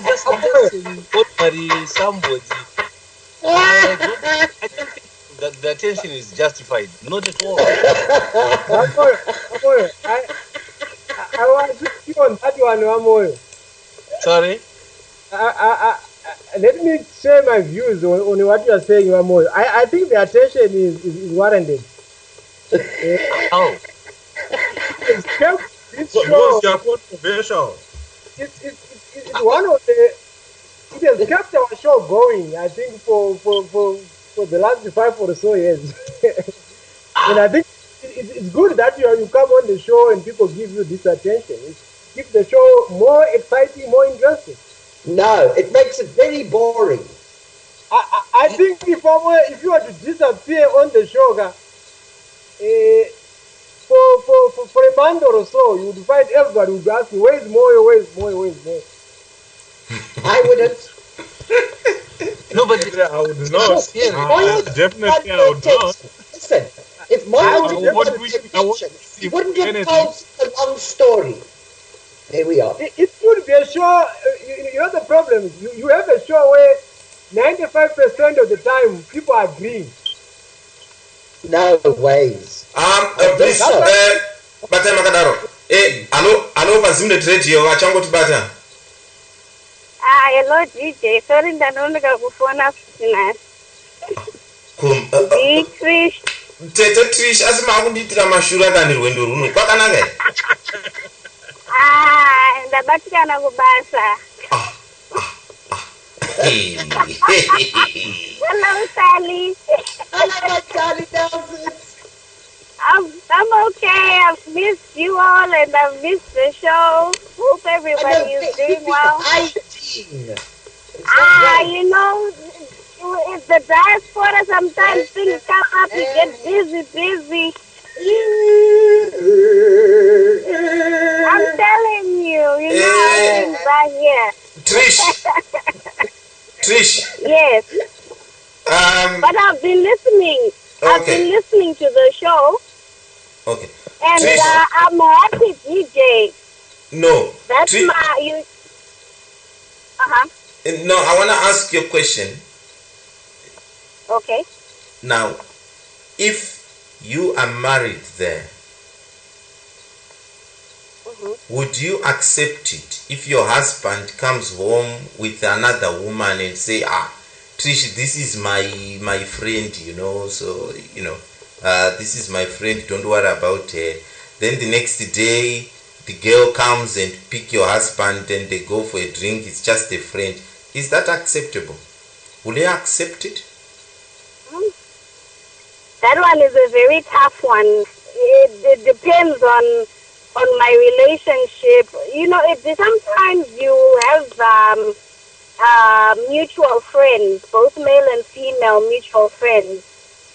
just suggesting ordinary somebody. I don't think that the attention is justified. Not at all. I was with you on that one, Amoyo. Sorry? Let me share my views on what you are saying, Amoyo. I think the attention is warranted. How? It's kept this show. Controversial. It's one of the. It has kept our show going. I think for the last 5 or so years, and I think it's good that you come on the show and people give you this attention. It keeps the show more exciting, more interesting. No, it makes it very boring. I think if you were to disappear on the show, for a month or so, you would find everybody would ask you, where's Moyo, where's Moyo, where's Moyo? I wouldn't. No, but I would not. Definitely, I would not. Listen, if Moyo didn't want attention, he wouldn't have told a long story. There we are. It should be a show. You know the problem is you have a show where 95% of the time people are agreeing. No ways. Please, Bata Makadaro. Hello, Pazimnet Radio, Wachangoti Bata. Hello, DJ. Sorry, ndanonoka kufona tonight. Trish. Tete Trish, asima akunditira mashura kani rwendo runo. Kwakanaka. Ndabatikana kubasa. Hello, Sally. Hello, Sally Nelson. I'm okay. I've missed you all and I've missed the show. Hope everybody is doing well. You know, it's the diaspora. Sometimes things come up. You get busy. I'm telling you, you know how things are here. Trish. Yes. But I've been listening. Okay. I've been listening to the show. Okay. And Trish. I'm a happy DJ. No. That's my. No, I want to ask you a question. Okay. Now, if you are married there, would you accept it if your husband comes home with another woman and say, Trish, this is my friend, so, this is my friend, don't worry about her. Then the next day, the girl comes and pick your husband and they go for a drink, it's just a friend. Is that acceptable? Will you accept it? That one is a very tough one. It depends on my relationship. Sometimes you have mutual friends, both male and female mutual friends.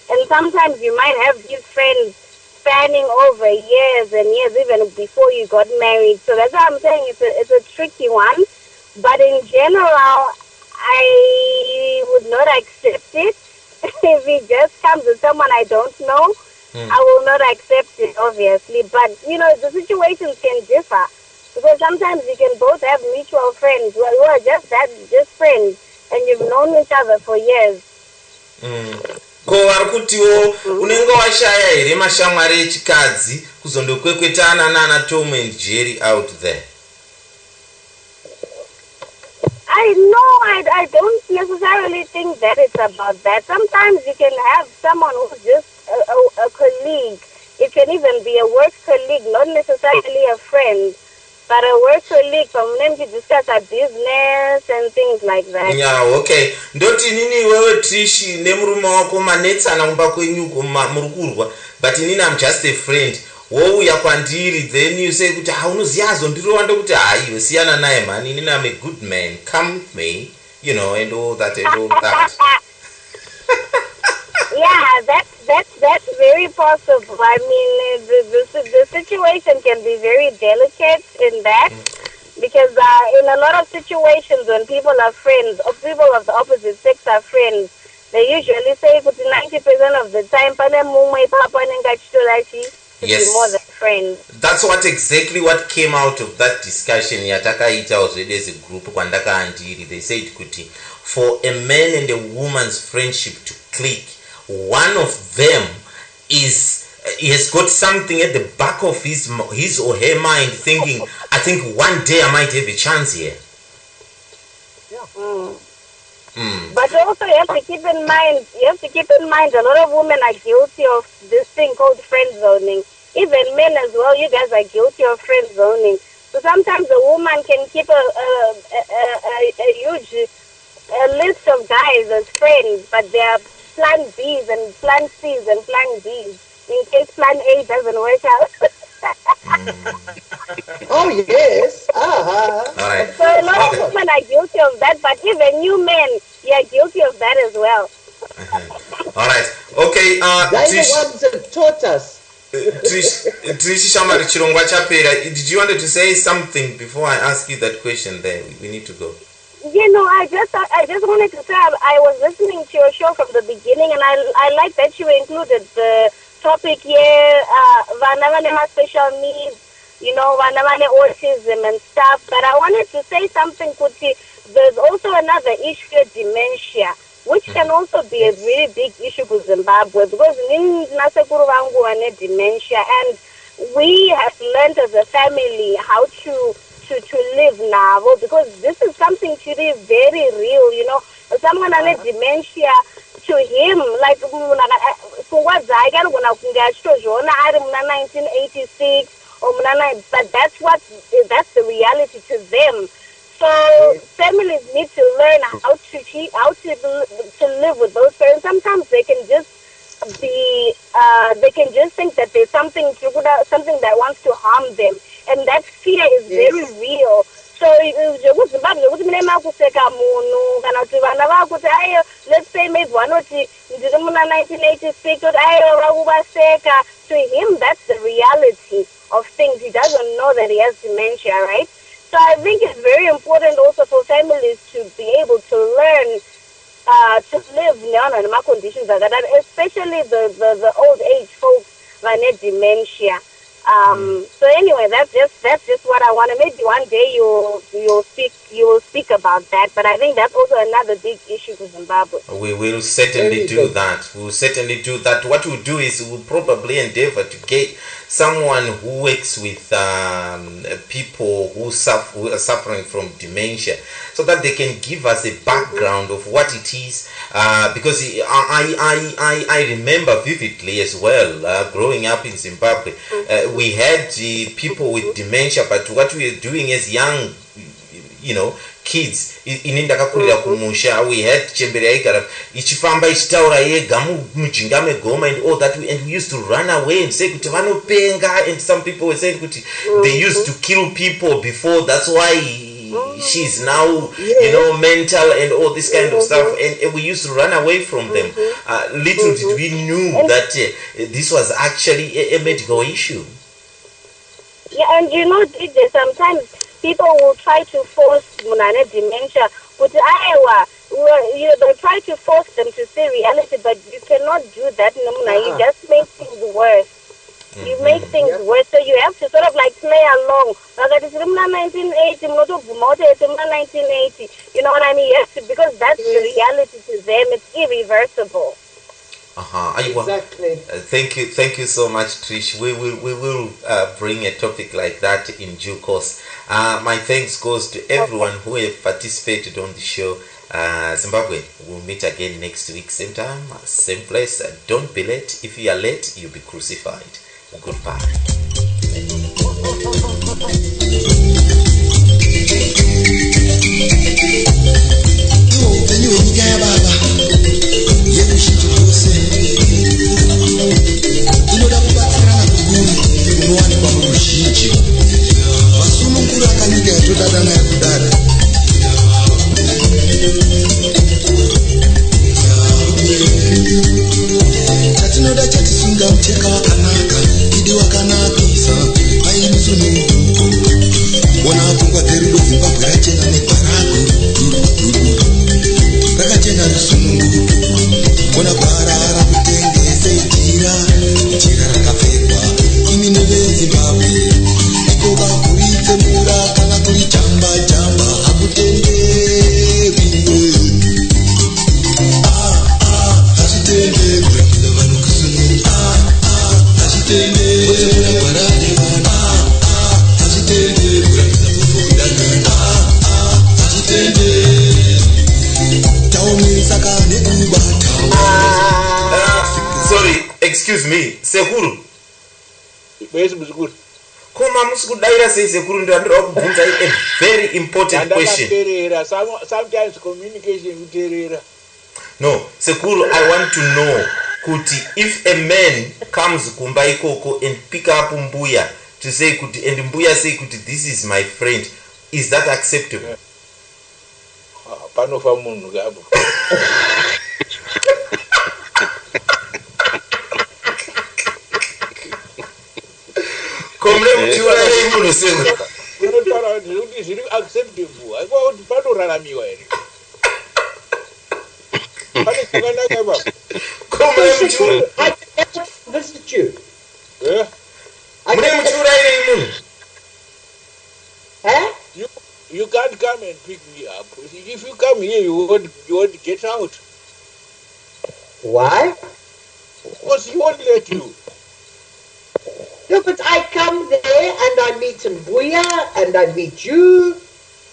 And sometimes you might have these friends spanning over years and years, even before you got married. So that's why I'm saying it's a tricky one. But in general, I would not accept it. If it just comes with someone I don't know, I will not accept it, obviously. But, the situations can differ. Because sometimes you can both have mutual friends who are just friends, and you've known each other for years. Ko vari kutiwo unenge washaya here mashamwari echikadzi kuzondokwekvetana nana Tom and Jerry out there? I don't necessarily think that it's about that. Sometimes you can have someone who's just a colleague. It can even be a work colleague, not necessarily a friend, but a work colleague from them to discuss a business and things like that. Yeah, okay. Ndoti nini wewe Trishi nemurume wako manetsana kumba kwenyuko murukurwa, but inini I'm just a friend. Wouya kwandiri, then you say kuti unoziyazo ndiriwanda kuti iwe siyana naye man, inini I'm a good man, come with me, and all that and all that. Yeah, that's very possible. I mean, the situation can be very delicate in that, because in a lot of situations when people are friends, or people of the opposite sex are friends, they usually say 90% of the time, yes, be more than friends. That's exactly what came out of that discussion. Yatakaita already as a group. They said for a man and a woman's friendship to click, one of them he has got something at the back of his or her mind, thinking, I think one day I might have a chance here. Yeah. But also you have to keep in mind a lot of women are guilty of this thing called friend zoning. Even men as well, you guys are guilty of friend zoning. So sometimes a woman can keep a huge list of guys as friends, but they are plan B's and plan C's and plan D's in case plan A doesn't work out. Oh yes. Alright. So a lot of women are guilty of that, but even you men, you are guilty of that as well. Alright. Okay, They're the ones that taught us. Trish Shamari Chirongwa Chapera, did you want to say something before I ask you that question there? We need to go. I just wanted to say I was listening to your show from the beginning, and I like that you included the topic here, Vanavane special needs, Vanavane autism and stuff. But I wanted to say something, Kuti. There's also another issue, dementia, which can also be a really big issue for Zimbabwe, because Nasekuru Vangu ane dementia, and we have learned as a family how to live now, because this is something really very real, someone on dementia, to him, like, for what I got when I can get 1986, but that's the reality to them. So families need to learn how to live with those parents. Sometimes they can just think that there's something that wants to harm them, and that fear is very real. So let's say maybe one or two 1986, to him that's the reality of things. He doesn't know that he has dementia, right? So I think it's very important also for families to be able to learn to live in my conditions like that, especially the old age folks who have dementia. So anyway, that's just what I wanted. Maybe one day you will speak about that, but I think that's also another big issue for Zimbabwe. We will certainly do that. What we'll do is we'll probably endeavor to get someone who works with people who are suffering from dementia, so that they can give us a background of what it is. Because I remember vividly as well, growing up in Zimbabwe, we had people with dementia, but what we were doing as young, kids, ini ndakakurira kumusha, we had chembere yaigara ichifamba ichitaura yega mujinga megoma and all that, and we used to run away and say kuti vanopenga, and some people were saying kuti they used to kill people before, that's why she's now mental and all this kind of stuff, and we used to run away from them. Little did we knew that this was actually a medical issue. Yeah, and DJ, sometimes people will try to force Munane dementia, but they try to force them to see reality, but you cannot do that. You just make things worse. You make things worse, so you have to sort of like play along. Like it's 1980, 1980. You know what I mean? Yes, because that's the reality to them. It's irreversible. Exactly. Thank you so much, Trish. We will bring a topic like that in due course. My thanks goes to everyone who have participated on the show. Zimbabwe, we'll meet again next week, same time, same place. Don't be late. If you are late, you'll be crucified. Goodbye. chatinoda chatisunga mucheka wakanaka idi wakanakisa aimusununguko ona pfungwa dzerudo Zimbabwe rachena negwarago rakachena rusununguko ona gwara rakutengese jira rakapfekwa imi nevezimbabwe iko vagurite mura kana kuri jamba jamba hakutendewi hachitendewi Sorry, excuse me, Sekuru. Where's Muzukuru? Koma musikudaira sei Sekuru, ndandira kubvunza a very important question. Sometimes communication uterera. No, Sekuru, I want to know kuti if a man comes kumba ikoko and pick up mbuya to say kuti, and mbuya say kuti this is my friend, is that acceptable? Panofa munhu gabo. Komle mchura imuno Sekuru. Unotara kuti zviri acceptable. Haiko kuti panoraramiwa here. Pane chakanaka baba. Komle mchura. I can visit you. Yeah. Mune mchura imuno. Huh? You can't come and pick me up. If you come here, you won't get out. Why? Because he won't let you. No, but I come there and I meet Mbuya and I meet you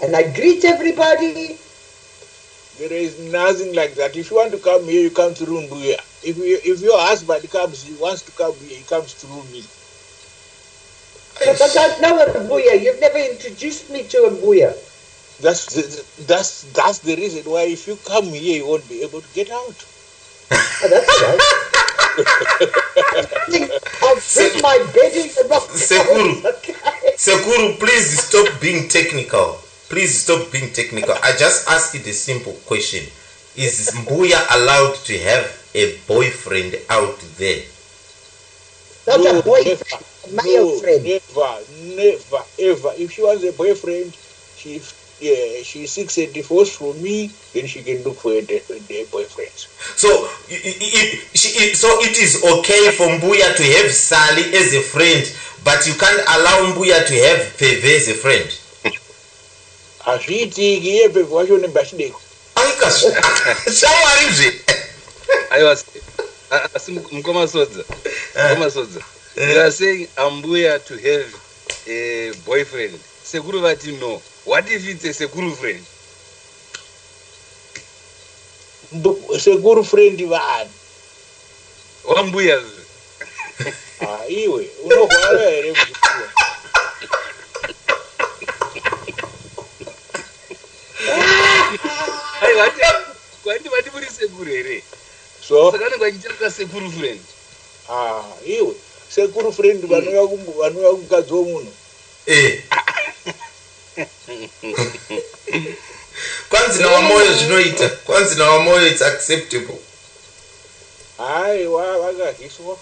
and I greet everybody. There is nothing like that. If you want to come here, you come through Mbuya. If your husband comes, he wants to come here, he comes through me. But I don't know a Mbuya. You've never introduced me to a Mbuya. That's the reason why if you come here, you won't be able to get out. Oh, that's right. I'll put my bed in the rock. Sekuru, please stop being technical. Please stop being technical. I just asked it a simple question. Is Mbuya allowed to have a boyfriend out there? Not a boyfriend, male friend. Never, ever. If she wants a boyfriend, she seeks a divorce from me, then she can look for a boyfriend. So it is okay for Mbuya to have Sally as a friend, but you can't allow Mbuya to have Peve as a friend. Mkoma Sodza. You are saying Mbuya to have a boyfriend. Sekuru vati no. What if it's a Sekuru friend? Sekuru friend van. Mbuya. Iwe, unohwara here muzukuru. Kwandi vati muri Sekuru here. So saka nenge vachitanga Sekuru friend. Iwe, Sekuru friend vanouya kukadzi womunhu. Kwanzi na wamoyo zvinoita. Kwanzi na wamoyo it's acceptable. Aiwa vakazviswa.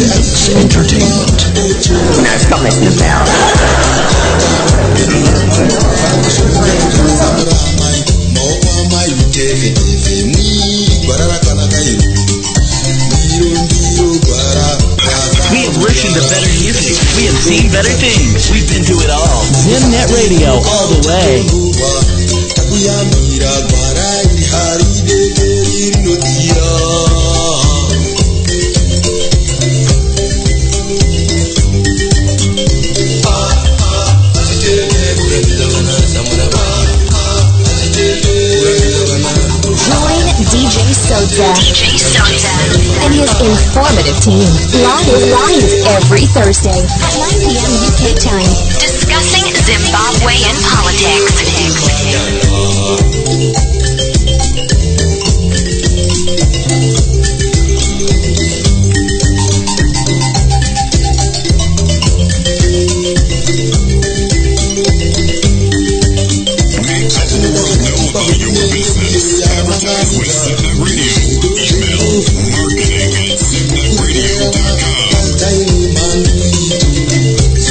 It's entertainment. Now stop messing about. We have listened to better music. We have seen better things. We've been to it all. Zimnet Radio, all the way. DJ Sodza and his informative team live every Thursday at 9 p.m. UK time, discussing Zimbabwean politics. Advertise with Zimnet Radio. Email marketing@zimnetradio.com.